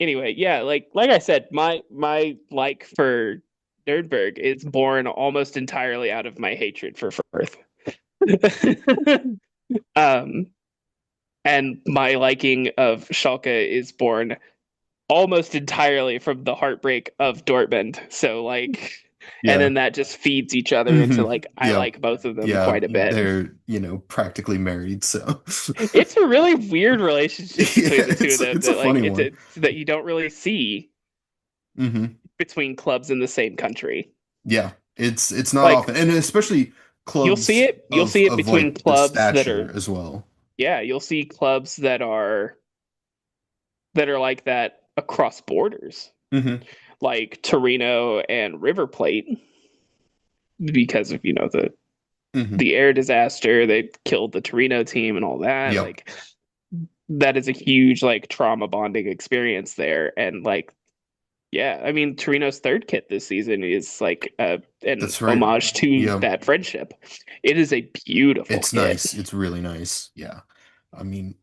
Anyway, yeah, like I said, my like for Nuremberg is born almost entirely out of my hatred for Firth. um, and my liking of Schalke is born almost entirely from the heartbreak of Dortmund. So like, and Yeah. then that just feeds each other into Hmm. like I Yeah. like both of them Yeah. quite a bit. They're, practically married, so It's a really weird relationship yeah, between the two of them it's a that like funny one. that you don't really see Hmm. between clubs in the same country. Yeah, it's not Like often, and especially clubs you'll see it of between like the clubs that stature are as well. yeah, you'll see clubs that are like that across borders, Hmm. like Torino and River Plate, because of Hmm. the air disaster. They killed the Torino team and all that. Yep. Like that is a huge like trauma bonding experience there. And like, yeah, I mean, Torino's third kit this season is like an That's right. homage to Yeah. that friendship. It is a beautiful It's kit. nice. It's really nice. Yeah. I mean,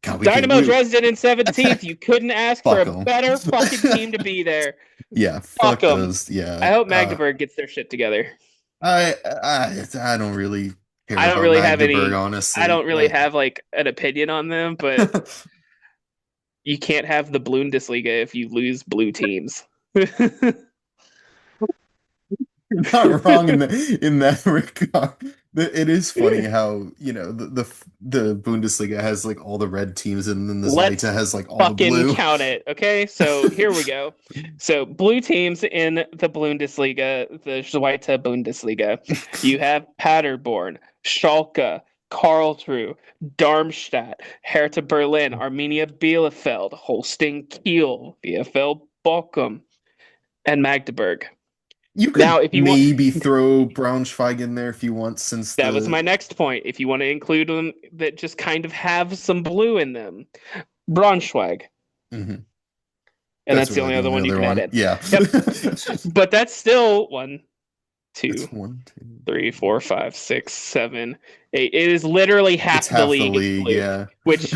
God, we could Dynamo we Dresden in 17th. You couldn't ask for fuck a them. better fucking team to be there. Yeah, Fuck fuck them. those. Yeah. I hope Magdeburg gets their shit together. I don't really care I don't about really have Magdeburg, any. I honestly. don't really have like an opinion on them, but you can't have the Bundesliga if you lose blue teams. Not wrong in that regard. It is funny how, the Bundesliga has like all the red teams and then the Zweite Let's has like all the fucking blue. count it. Okay, so here we go. So blue teams in the Bundesliga, the Zweite Bundesliga. You have Paderborn, Schalke, Karlsruhe, Darmstadt, Hertha Berlin, Arminia Bielefeld, Holstein Kiel, VfL Bochum, and Magdeburg. You Now, could if you want, maybe throw Braunschweig in there if you want, since that was the my next point. If you want to include them that just kind of have some blue in them, Braunschweig. Mhm. And That's that's the really only the other only one you other can add one. in. Yeah. Yep. But that's still one, two, It's one, two. 3, 4, 5, 6, 7, 8. It is literally It's half the half the league is league, blue. yeah. Which,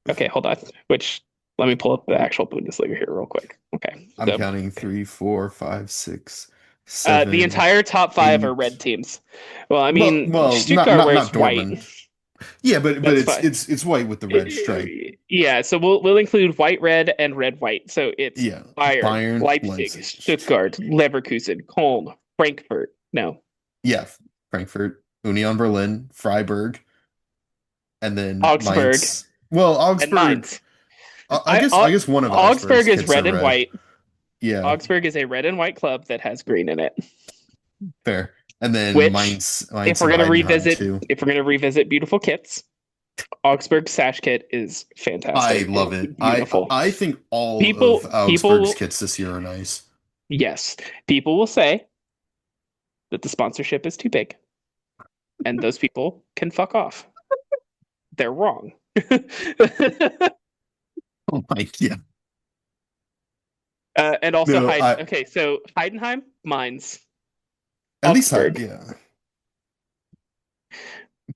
okay, hold on. Which, let me pull up the actual Bundesliga here real quick. Okay, I'm so counting three, four, five, six, the seven, entire top five are red eight. teams. Well, I Well, mean, well, not Stuttgart not wears not white. Dortmund. Yeah, but That's it's fine. it's white with the red stripe. Yeah, so we'll include white, red, and red, white. So it's Yeah, Bayern, Bayern, Leipzig, Leipzig. Stuttgart, Leverkusen, Köln, Frankfurt. No, Yeah, Frankfurt, Union Berlin, Freiburg, and then Augsburg Mainz. Well, and Augsburg. Mainz. I guess one of Augsburg Augsburg's is kits are red and red. white. Yeah, Augsburg is a red and white club that has green in it. fair. And then Which, Mainz and Heidenheim too. if we're gonna revisit beautiful kits, Augsburg sash kit is I fantastic. It love is it. I beautiful. I think all of People Augsburg's will, kits this year are nice. yes, people will say that the sponsorship is too big, and those people can fuck off. They're wrong. Oh my, yeah. And also No, Heiden. Okay, so Heidenheim, Mainz, at least Augsburg. yeah.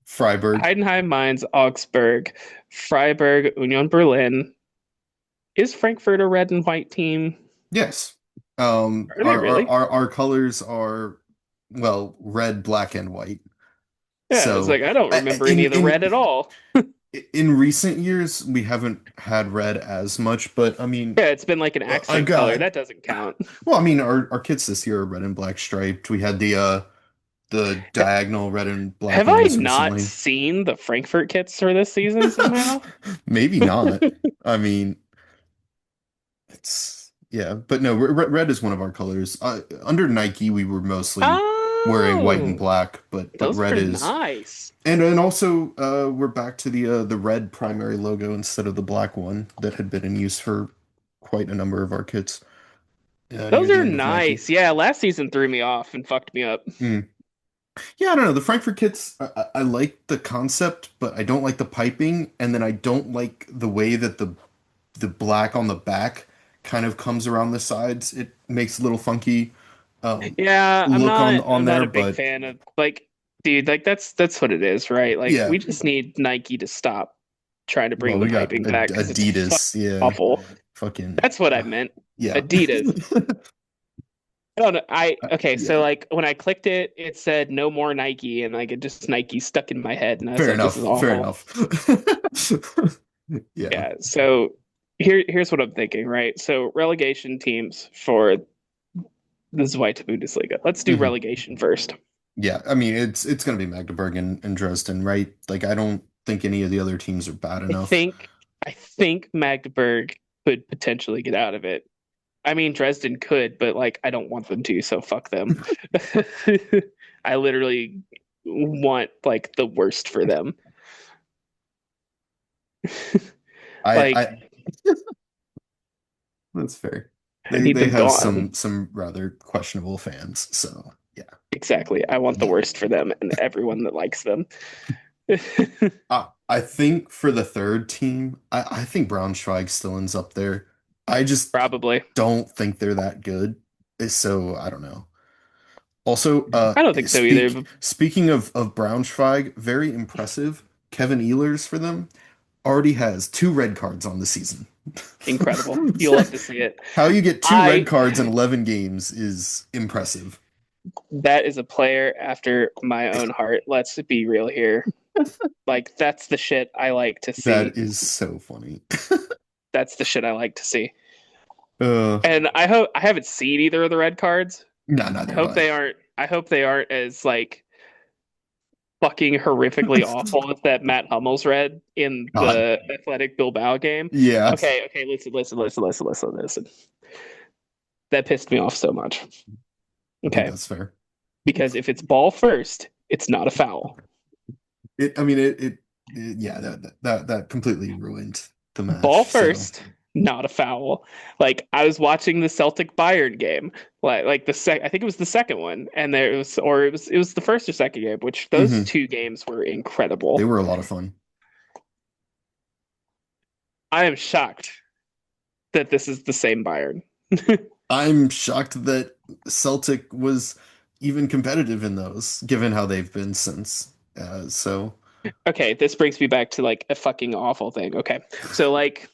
Freiburg. Heidenheim, Mainz, Augsburg, Freiburg, Union Berlin. Is Frankfurt a red and white team? Yes. Are they really? Our colors are, well, red, black, and white. Yeah, it's So like I don't remember any in of the red at all. in recent years we haven't had red as much, but I mean, Yeah, it's been like an I accent color. got That doesn't count. well, I mean, our kits this year are red and black striped. We had the diagonal red and black Have I ones not recently. seen the Frankfurt kits for this season somehow? Maybe not. I mean, it's yeah, but no, red is one of our colors. Under Nike, we were mostly wearing white and Oh, black, but those red are is, nice. and also we're back to the red primary logo instead of the black one that had been in use for quite a number of our kits Those near the are end of Nike. nice. Yeah, last season threw me off and fucked me up. Mm. Yeah, I don't know. The Frankfurt kits, I like the concept, but I don't like the piping, and then I don't like the way that the black on the back kind of comes around the sides. It makes a little funky Yeah, I'm look not on I'm not there, a big but fan of like dude, like that's what it is, right? Like yeah. we just need Nike to stop trying to Well, bring the we got piping back because it's Adidas, yeah, awful. fucking That's what I meant. yeah. Adidas. I don't know. Okay, so Yeah. like when I clicked it, it said no more Nike, and like it just Nike stuck in my head, and I was Fair like, this is enough. Fair awful. enough. Yeah. Yeah. So here's what I'm thinking, right? So relegation teams for the Zweite Bundesliga. Let's do Hmm. relegation first. Yeah. I mean, it's gonna be Magdeburg and Dresden, right? Like, I don't think any of the other teams are bad I enough. think I think Magdeburg could potentially get out of it. I mean, Dresden could, but like I don't want them to, so fuck them. I literally want like the worst for them. I Like, that's fair. I They need they them have gone. some rather questionable fans, so yeah. Exactly. I want the Yeah. worst for them and everyone that likes them. I think for the third team, I think Braunschweig still ends up there. I just Probably. don't think they're that good. So I don't know. Also, I don't think so either. speaking of Braunschweig, very impressive. Kevin Ehlers for them already has two red cards on the season. Incredible. You'll love to see it. How you get two red I cards in 11 games is impressive. That is a player after my own heart. Let's be real here. Like that's the shit I like to see. That is so funny. That's the shit I like to see. Uh, And I haven't seen either of the red cards. no, neither have I. I hope they aren't as like fucking horrifically awful as that Matt Hummels read in God, the Athletic Bilbao game. yeah, Okay, listen. That pissed me off so much. I think Okay. that's fair. Because if it's ball first, it's not a foul. I mean, yeah, that completely ruined the Ball match. So, first, not a foul. Like I was watching the Celtic Bayern game, like I think it was the second one, and there was or it was the first or second game, which those mhm. two games were They incredible. were a lot of fun. I am shocked that this is the same Bayern. I'm shocked that Celtic was even competitive in those, given how they've been since. So, Okay, this brings me back to like a fucking awful thing. Okay. So like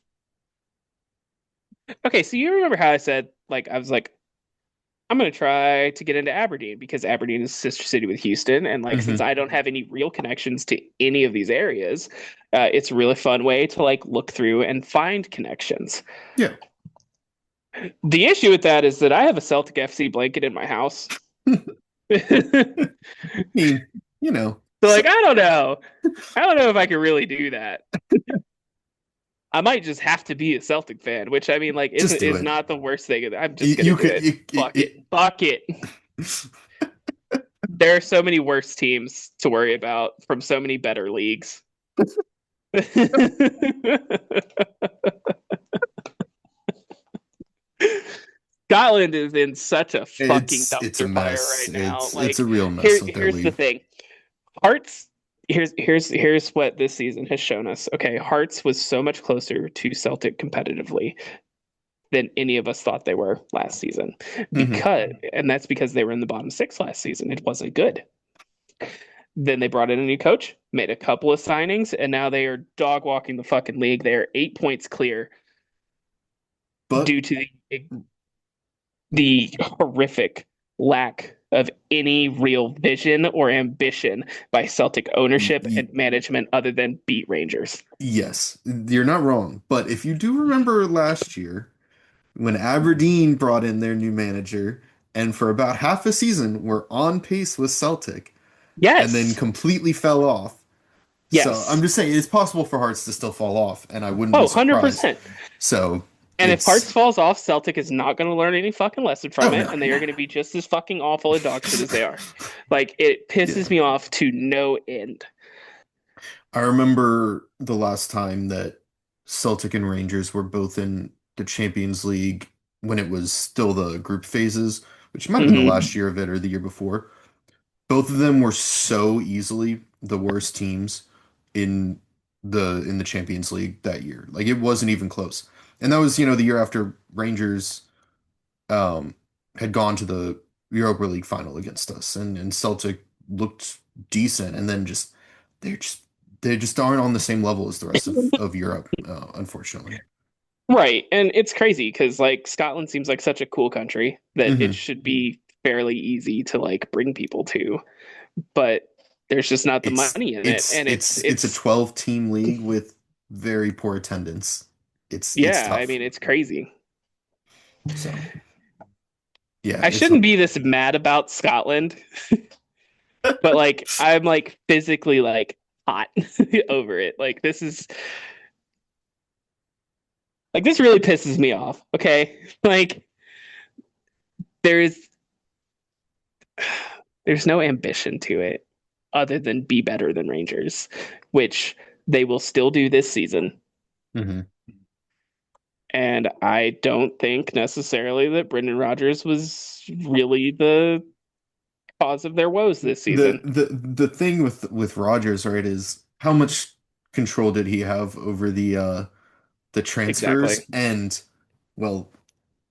okay, so you remember how I said like I was like I'm gonna try to get into Aberdeen because Aberdeen is sister city with Houston, and like since mhm. I don't have any real connections to any of these areas, it's a really fun way to like look through and find connections. Yeah. The issue with that is that I have a Celtic FC blanket in my house. So I mean, you know, like so I don't know if I can really do that. I might just have to be a Celtic fan, which I mean like just isn't do is it. not the worst thing. I'm just gonna You do could, it. Fuck it. Fuck it. There are so many worse teams to worry about from so many better leagues. Scotland is in such a fucking it's a dumpster fire mess. right now. It's a real mess with their Here's the league. thing. Hearts here's what this season has shown us. Okay, Hearts was so much closer to Celtic competitively than any of us thought they were last season. Hmm. That's because they were in the bottom six last season. It wasn't good. Then they brought in a new coach, made a couple of signings, and now they are dog walking the fucking league. They are 8 points clear But due to the horrific lack of any real vision or ambition by Celtic y ownership y and management other than beat Rangers. yes, you're not wrong. But if you do remember last year when Aberdeen brought in their new manager, and for about half a season were on pace with Celtic, and then Yes. completely fell off. So I'm Yes. just saying it's possible for Hearts to still fall off, and I wouldn't Oh, be surprised. 100%. So And if it's Hearts falls off, Celtic is not going to learn any fucking lesson from oh it, no, and they are no. going to be just as fucking awful and dog shit as they are. Like, it Yeah. pisses me off to no end. I remember the last time that Celtic and Rangers were both in the Champions League when it was still the group phases, which might have been the Mm-hmm. last year of it or the year before. Both of them were so easily the worst teams in the Champions League that year. Like it wasn't even close. And that was, the year after Rangers um had gone to the Europa League final against us and Celtic looked decent and then they're just they just aren't on the same level as the rest of Europe, unfortunately. Right. And it's crazy because, like, Scotland seems like such a cool country that it Hmm. should be fairly easy to, like, bring people to. But there's just not the money in it. And It's a 12 team league with very poor attendance. It's yeah, I tough. mean, it's crazy. So, yeah, I it's shouldn't hard. be this mad about Scotland, but, like, I'm, like, physically, like, hot over it. This really pisses me off. Okay. Like, there's, there's no ambition to it other than be better than Rangers, which they will still do this season. Hmm. And I don't think necessarily that Brendan Rodgers was really the cause of their woes this The season. the thing with Rodgers, right, is how much control did he have over the Exactly. transfers? And well,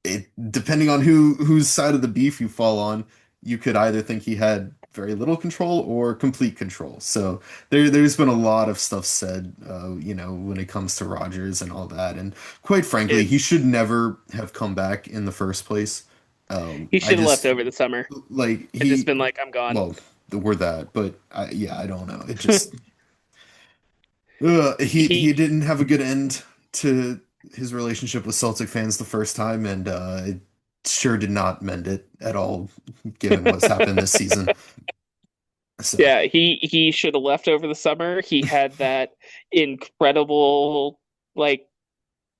it depending on whose side of the beef you fall on, you could either think he had very little control or complete control. So there's been a lot of stuff said, when it comes to Rodgers and all that. And quite frankly, It he should never have come back in the first place. he I should have left just over the summer like and just he, been like, I'm gone. well, we're that, but yeah, I don't know. It just he He didn't have a good end to his relationship with Celtic fans the first time, and it sure did not mend it at all, given what's happened this season. So, Yeah, he should have left over the summer. He had that incredible like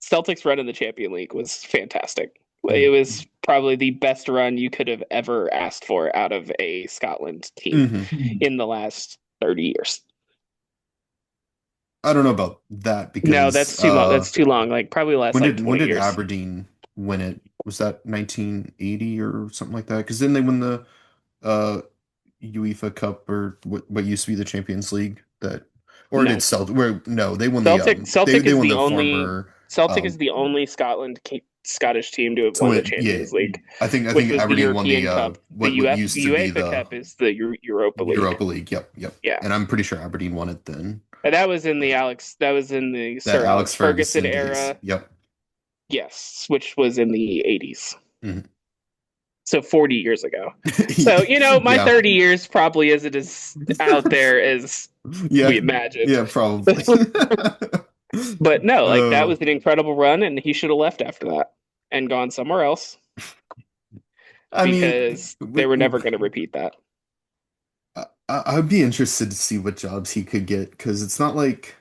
Celtics run in the Champion League was fantastic. It mm, was probably the best run you could have ever asked for out of a Scotland team hmm. in the last 30 years. I don't know about that No, because that's too long. That's too long. Like probably last like when 20 did years. Aberdeen win it? Was that 1980 or something like that? Because then they win the uh UEFA Cup, or what used to be the Champions League, that, or did No. Celtic, where no, they won the Celtic Celtic they is won the the only former Celtic is the only Scottish team to have to won the win. Yeah, Champions League, I which think was the Aberdeen won the European Cup. what The used to be UEFA the Cup is the Europa League. Europa League. Yep, yep. Yeah. And I'm pretty sure Aberdeen won it then. And that was in the But that Sir Alex Alex Ferguson Ferguson days. era. Yep. Yes, which was in the 80s. Mhm. So 40 years ago. So, my Yeah. 30 years probably isn't as out there as we Yeah. imagined. Yeah, probably. But no, like that Uh, was an incredible run, and he should have left after that and gone somewhere else I mean, because they were never going to repeat that. I'd be interested to see what jobs he could get, because it's not like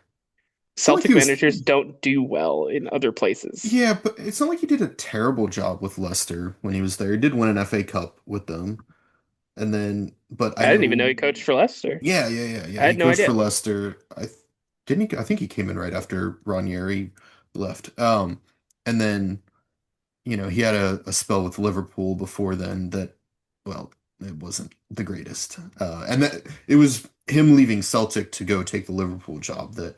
he Celtic was. managers don't do well in other places. Yeah, but it's not like he did a terrible job with Leicester when he was there. He did win an FA Cup with them. And then, but I I didn't even know know, he coached for Leicester. yeah. I He had no coached for idea. Leicester. Didn't he? I think he came in right after Ranieri left. And then, he had a spell with Liverpool before then that, well, it wasn't the greatest. And that it was him leaving Celtic to go take the Liverpool job that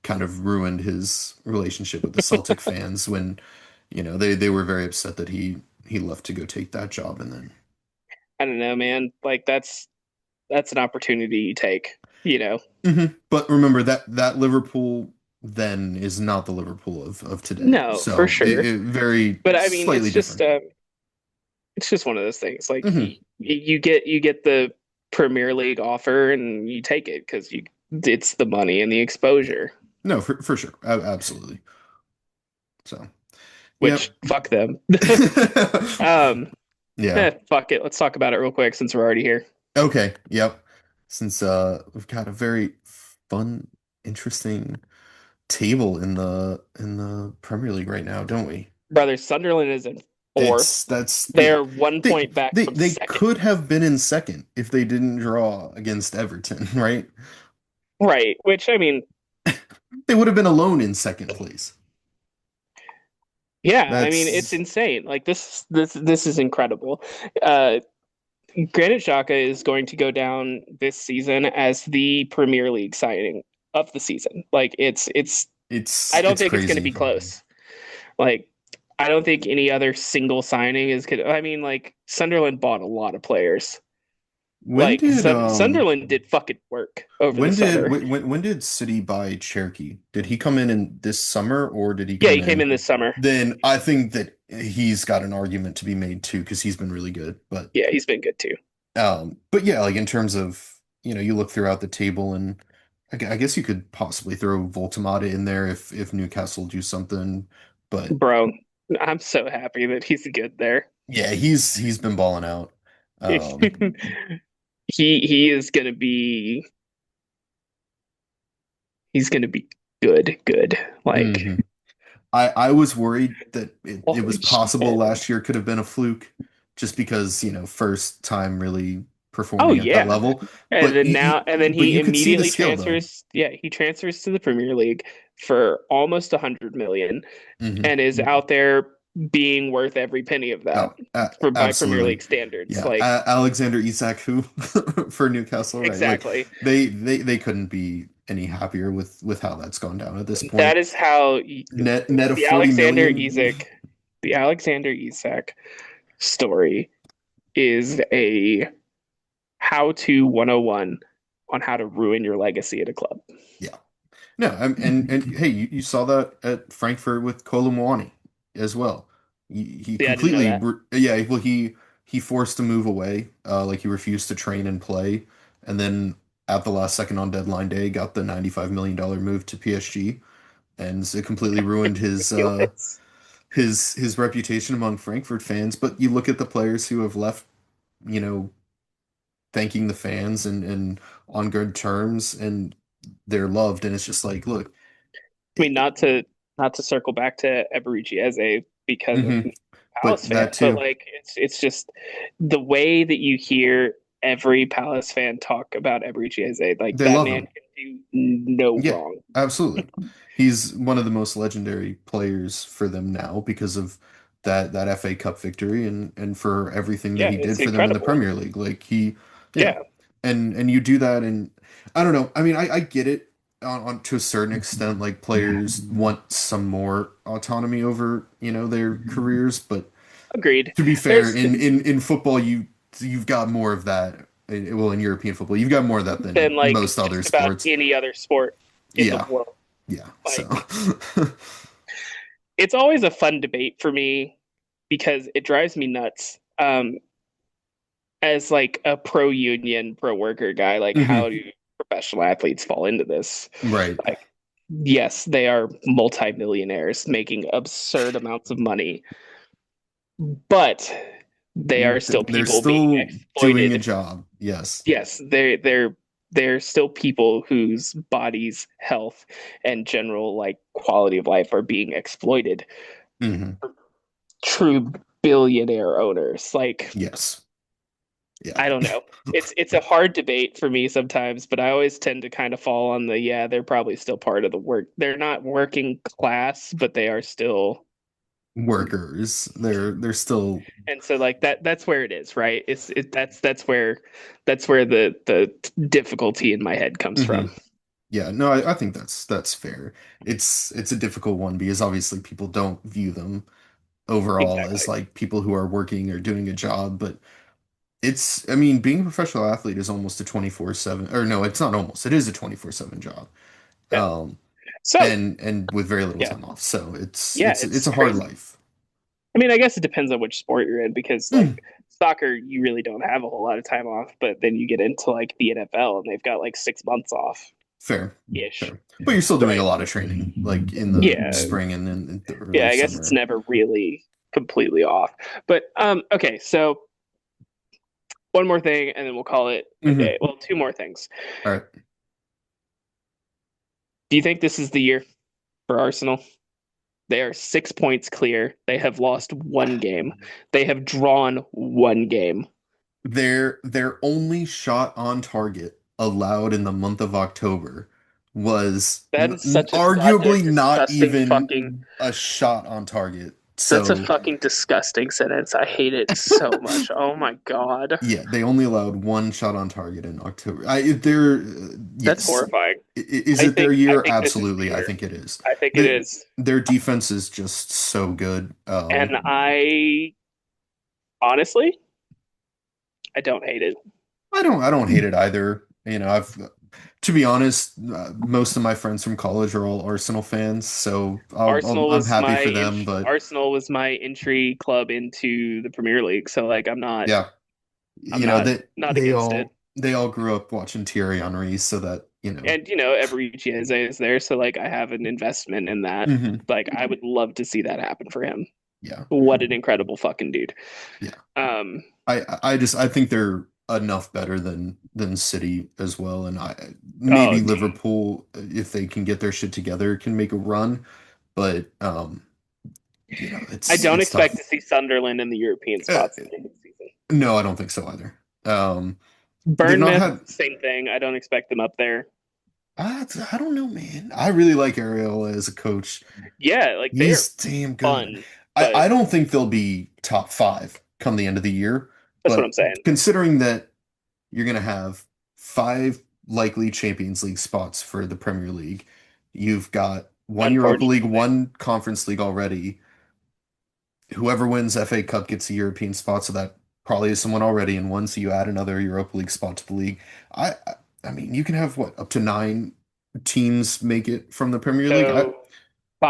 kind of ruined his relationship with the Celtic fans when, they were very upset that he left to go take that job, and then. I don't know, man. Like that's an opportunity you take. But remember that Liverpool then is not the Liverpool of today. No, for So sure. it very But I mean, slightly different. it's just one of those things. Like Hmm. you get the Premier League offer and you take it because you it's the money and the Yeah. exposure. No, for sure. Absolutely. So, Which yep. fuck them. um, Yeah. fuck it. Let's talk about it real quick since we're already here. Okay. Yep. Since we've got a very fun, interesting table in the Premier League right now, don't we? Brother, Sunderland is in fourth. That's yeah. They're 1 point back from They second. could have been in second if they didn't draw against Everton, right? Right. Which I mean, They would have been alone in second place. yeah, I mean it's That's insane. Like this is incredible. Uh Granit Xhaka is going to go down this season as the Premier League signing of the season. Like it's I don't it's think it's going to be crazy. close. Like I don't think any other single signing is good. I mean, like Sunderland bought a lot of players. When Like did Sunderland did fucking work over the summer. when did City buy Cherky? Did he come in this summer, or did he Yeah, come he came in? in this summer. Then I think that he's got an argument to be made too, because he's been really good. Yeah, he's been good too. But yeah, like in terms of, you look throughout the table, and I guess you could possibly throw Voltemata in there if Newcastle do something. But Bro, I'm so happy that he's good there. yeah, he's been balling out. Um, He is gonna be he's gonna be good. mhm. Like I was worried that it was holy possible shit. last year could have been a fluke, just because, first time really Oh performing at that yeah. level. And But then now and then but he you could see the immediately skill though. transfers, yeah, he transfers to the Premier League for almost 100 million Hmm. and is out there being worth every penny of that Oh, for by Premier absolutely. League standards. Yeah, Like Alexander Isak, who for Newcastle, right? Like exactly. they couldn't be any happier with how that's gone down at this That point. is how Net of the 40 Alexander million. Isak, the Alexander Isak story is a how-to 101 on how to ruin your legacy at a club. Yeah. No, and hey, you saw that at Frankfurt with Kolumwani as well. He Yeah, I didn't know completely, that. yeah. Well, he forced to move away, like he refused to train and play, and then at the last second on deadline day, got the $95 million move to PSG, and it completely ruined Ridiculous. his reputation among Frankfurt fans. But you look at the players who have left, you know, thanking the fans and on good terms, and they're loved, and it's just like, look. I mean, not to circle back to Eberechi as a because of Hmm. But Palace fan, that but too, like it's just the way that you hear every Palace fan talk about Eberechi as a like they that love man him. can do no Yeah, wrong. absolutely. He's one of the most legendary players for them now because of that FA Cup victory and for everything that Yeah, he it's did for them in the incredible. Premier League. Like he, yeah, Yeah, and you do that, and I don't know. I mean, I get it on to a certain extent. Like players want some more autonomy over their careers, but agreed. to be fair, There's in football, you've got more of that. Well, in European football, you've got more of that than than like most other just about sports. any other sport in the Yeah, world. yeah. So, Like it's always a fun debate for me because it drives me nuts. As like a pro union, pro worker guy, like hmm. how do professional athletes fall into this? Right. Like, yes, they are multimillionaires making absurd amounts of money, but they are still They're people being still doing a exploited. job. Yes. Yes, they're still people whose bodies, health, and general like quality of life are being exploited. Hmm. True billionaire owners. Like Yes. Yeah. I don't know. It's a hard debate for me sometimes, but I always tend to kind of fall on the yeah, they're probably still part of the work. They're not working class, but they are still. Workers. They're still. And so like that's where it is, right? That's where the difficulty in my head comes Hmm. from. Yeah. No, I think that's fair. It's a difficult one because obviously people don't view them overall as Exactly. like people who are working or doing a job, but I mean, being a professional athlete is almost a 24/7, or no, it's not almost, it is a 24/7 job. Yeah. Um, So and with very little yeah. time off. So it's Yeah, it's it's it's a hard crazy. life. I mean, I guess it depends on which sport you're in because like Mm, soccer, you really don't have a whole lot of time off, but then you get into like the NFL and they've got like 6 months off fair, ish. fair. But you're still doing a Right. lot of training, like in the Yeah. spring and in the Yeah, early I guess it's summer. never really completely off. But okay, so one more thing and then we'll call it a Hmm. day. Well, two more things. All right. Do you think this is the year for Arsenal? They are 6 points clear. They have lost one game. They have drawn one game. Their only shot on target allowed in the month of October was That is such a goddamn arguably not disgusting fucking even a shot on target. that's a So fucking disgusting sentence. I hate it so much. Oh my god. yeah, they only allowed one shot on target in October. They're That's yes. horrifying. Is I it their think I year? think this is the Absolutely, I year. think it is. I think it The, is. their defense is just so good. And I honestly, I don't hate it. I don't hate it either. I've to be honest, most of my friends from college are all Arsenal fans, so I'm happy for them. But Arsenal was my entry club into the Premier League. So like yeah, I'm not they against it. all grew up watching Thierry Henry, so that And every Chiese is there, so like I have an investment in that. hmm. Like I would love to see that happen for him. Yeah, What an incredible fucking dude. yeah. Um, I think they're enough better than City as well, and I oh, maybe Liverpool, if they can get their shit together, can make a run, but I don't it's expect tough. to see Sunderland in the European Uh, spots at the end of the season. no, I don't think so either. They've not Bournemouth, had. same thing. I don't expect them up there. I don't know, man. I really like Areola as a coach. Yeah, like they are He's damn good. fun, I but don't think they'll be top five come the end of the year, that's what I'm but saying. considering that you're going to have five likely Champions League spots for the Premier League, you've got one Europa League, Unfortunately, one Conference League already. Whoever wins FA Cup gets a European spot, so that probably is someone already in one. So you add another Europa League spot to the league. I mean, you can have what up to nine teams make it from the Premier League, so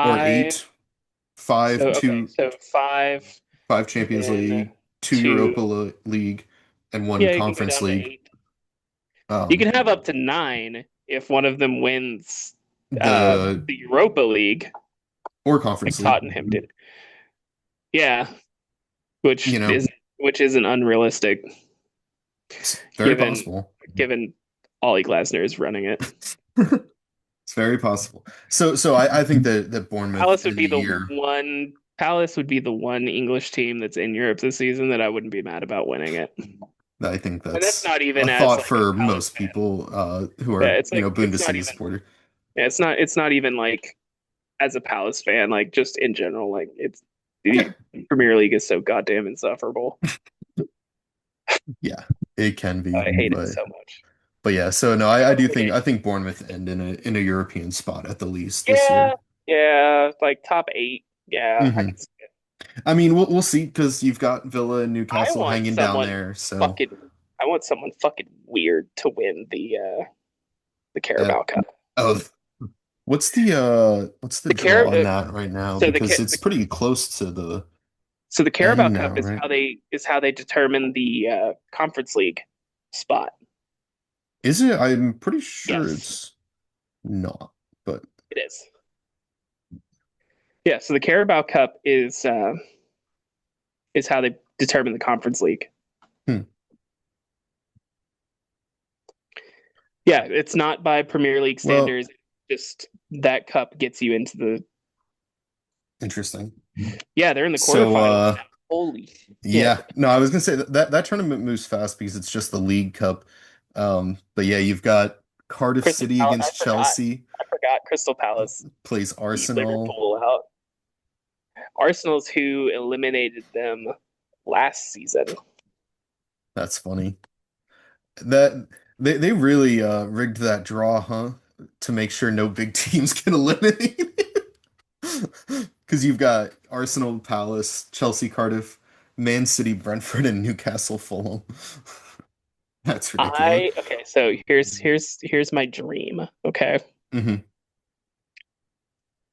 or five. eight, five, So okay, two, so five, five Champions then League, two Europa two. League, and one Yeah, you can go Conference down to League. eight. You Um, can have up to nine if one of them wins the the Europa League, or like Conference League, Tottenham did. Yeah, you which know, is which isn't unrealistic it's very given possible. given Ollie Glasner is running it. It's very possible. So I think that Bournemouth Palace would in be the the year, one. Palace would be the one English team that's in Europe this season that I wouldn't be mad about winning it. I think And that's that's not a even as thought like a for Palace most fan. people who Yeah, are, it's like it's not Bundesliga even. supporter. Yeah, it's not even like as a Palace fan, like just in general, like it's Yeah, the Premier League is so goddamn insufferable. yeah, it can be, I hate it so much. but yeah. So no, I do think Okay. Bournemouth end in a European spot at the least this Yeah, year. yeah, like top eight. Yeah, I Hmm can see it. I mean, we'll see because you've got Villa and I Newcastle want hanging down someone there. So fucking. I want someone fucking weird to win the that Carabao Cup. oh, what's the The Car draw on that right now? so Because it's pretty close to the so the Carabao end Cup now, right? is how they determine the Conference League spot. Is it? I'm pretty sure Yes, it's not, but it is. Yeah, so the Carabao Cup is how they determine the Conference League. hmm, Yeah, it's not by Premier League well, standards. Just that cup gets you into the. interesting. Yeah, they're in the So quarterfinals now. Holy yeah, shit! no, I was gonna say that tournament moves fast because it's just the League Cup. But yeah, you've got Cardiff Crystal City Palace. against Chelsea, I forgot. Crystal Palace plays beat Arsenal. Liverpool out. Arsenal's who eliminated them last season. That's funny. That they really rigged that draw, huh? To make sure no big teams get eliminated. Because you've got Arsenal, Palace, Chelsea, Cardiff, Man City, Brentford, and Newcastle, Fulham. That's ridiculous. I okay. So here's my dream. Okay, Hmm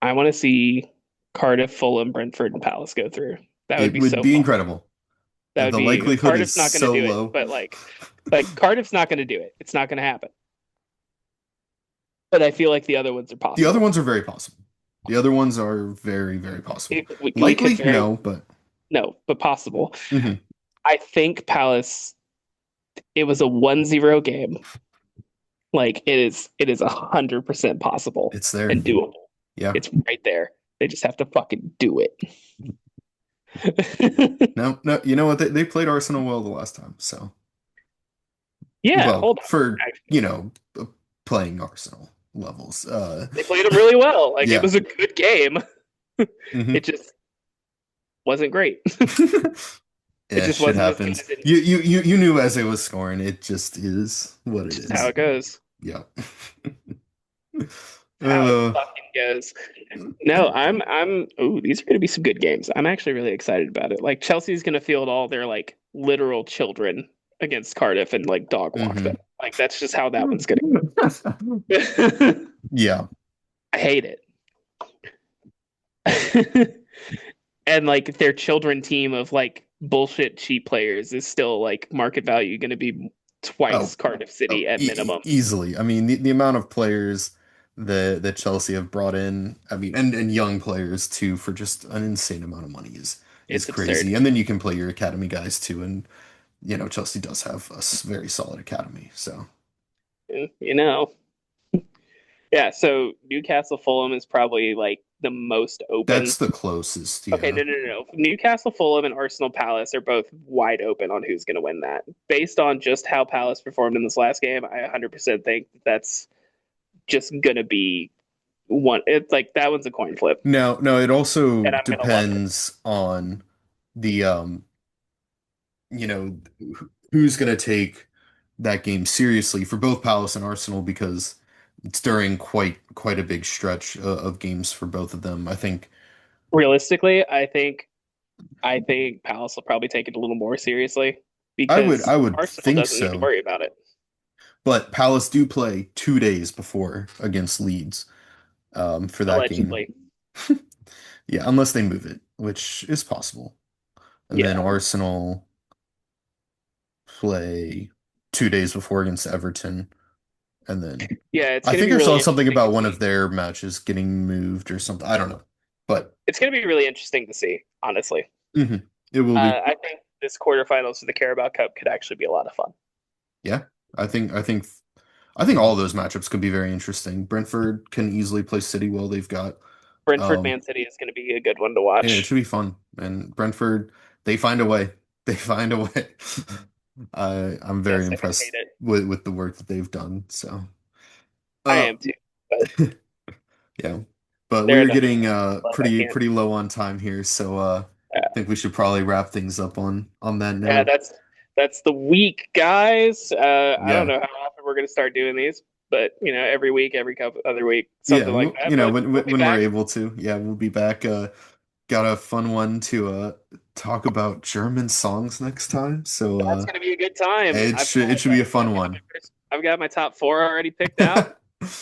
I want to see Cardiff, Fulham, Brentford, and Palace go through. That would It be would so be fun. incredible. That would The be likelihood is Cardiff's not going to so do it, low. but like Cardiff's not going to do it. It's not going to happen. But I feel like the other ones are The other possible. ones are very possible. The other ones are very, very possible. We could Likely, very no, but no, but possible. mhm. I think Palace. It was a 1-0 game. Like it is 100% possible It's there. and doable. Yeah. It's right there. They just have to fucking do it. No, no, you know what? They played Arsenal well the last time, so Yeah, well hold on. for Actually, uh, playing Arsenal levels. they played them really well. Like it Yeah. was a good game. hmm It just wasn't great. It Yeah, just shit wasn't as good happens. as it You knew as it was scoring. It just is what it just how is. it goes. Yeah. How it Uh, fucking goes. No, I'm ooh, these are gonna be some good games. I'm actually really excited about it. Like Chelsea's gonna field all their like literal children against Cardiff and like dog walk them. mhm. Like that's just how that one's gonna go. Yeah. I hate it. And like their children team of like bullshit cheap players is still like market value gonna be Oh, twice Cardiff oh, City at minimum. easily. I mean, the amount of players that Chelsea have brought in, I mean, and young players too, for just an insane amount of money is It's absurd. crazy. And then you can play your academy guys too, and Chelsea does have a very solid academy. So, You know. Yeah, so Newcastle Fulham is probably like the most open. That's the closest, Okay, yeah. no. Newcastle, Fulham, and Arsenal Palace are both wide open on who's going to win that. Based on just how Palace performed in this last game, I 100% think that's just going to be one. It's like that one's a coin flip, No, no, it also and I'm going to love it. depends on the who's going to take that game seriously for both Palace and Arsenal because it's during quite a big stretch of games for both of them. I think Realistically, I think Palace will probably take it a little more seriously I because would Arsenal think doesn't need to so. worry about it. But Palace do play 2 days before against Leeds for that game. Allegedly, Yeah, unless they move it, which is possible. And then yeah, Arsenal play 2 days before against Everton. And then yeah. It's I going to think be I saw really something interesting to about one of see. their matches getting moved or something. I don't know. But It's going to be really interesting to see, honestly. mhm, it will be. I think this quarterfinals of the Carabao Cup could actually be a lot of fun. Yeah. I think all of those matchups could be very interesting. Brentford can easily play City well. They've got Brentford um Man City is going to be a good one to yeah, it watch. should be fun. And Brentford, they find a way. They find a way. I'm very Yes, they're going to hate impressed it. with the work that they've done. So I uh am too, but yeah. But they're we're another getting club I pretty can't. pretty low on time here, so Uh, I think we should probably wrap things up on that yeah, note. that's the week, guys. I don't Yeah. know how often we're going to start doing these, but every week, every couple other week, Yeah, something like that. you know, But we'll be when we're back. able to. Yeah, we'll be back. Got a fun one to talk about German songs next time. So That's going to be a good time. it should be a fun I've got my one. first, I've got my top four already picked out.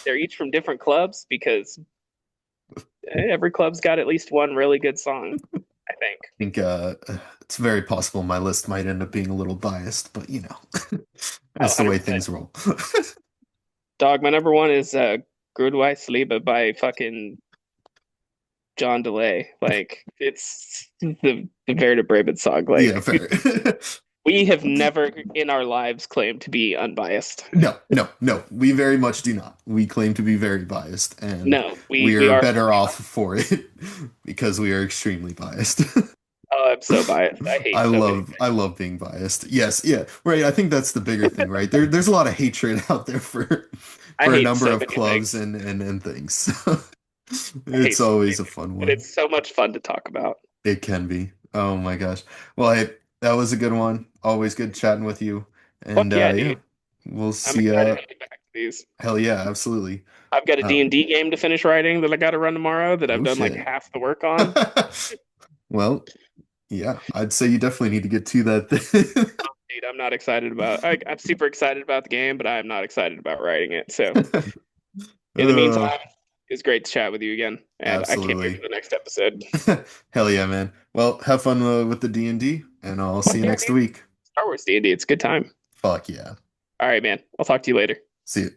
They're each from different clubs because every club's got at least one really good song, I think. Think it's very possible my list might end up being a little biased, but Oh, that's the way 100%. things roll. Dog, my number one is Grudweiss Liebe by fucking John DeLay. Like, it's the Werder Bremen song. Yeah, Like, fair. we have never in our lives claimed to be unbiased. No, no, no. We very much do not. We claim to be very biased, and No, we we are are better fully off biased. for it because we are extremely biased. Oh, I'm so biased. I hate so many I things. love being biased. Yes, yeah, right. I think that's the bigger thing, right? There's a lot of hatred out there I for a hate number so of many clubs things. and things. I hate It's so many always a things, fun but one. it's so much fun to talk about. It can be. Oh my gosh. Well, hey, that was a good one. Always good chatting with you. And Fuck yeah, yeah, dude. we'll I'm see excited to get back to these. hell yeah, absolutely. I've got a Um, D&D game to finish writing that I got to run tomorrow that I've oh done like shit. half the work on. Well, yeah, I'd say you definitely need to get to that thing. Dude, I'm not excited about. I'm super excited about the game, but I'm not excited about writing it. So, in the Uh, meantime, it's great to chat with you again, and I can't wait for absolutely. the next episode. Hell yeah, man. Well, have fun with the D&D, and I'll see Fuck you yeah, next dude. week. Star Wars D&D, it's a good time. Fuck yeah. All right, man. I'll talk to you later. See you.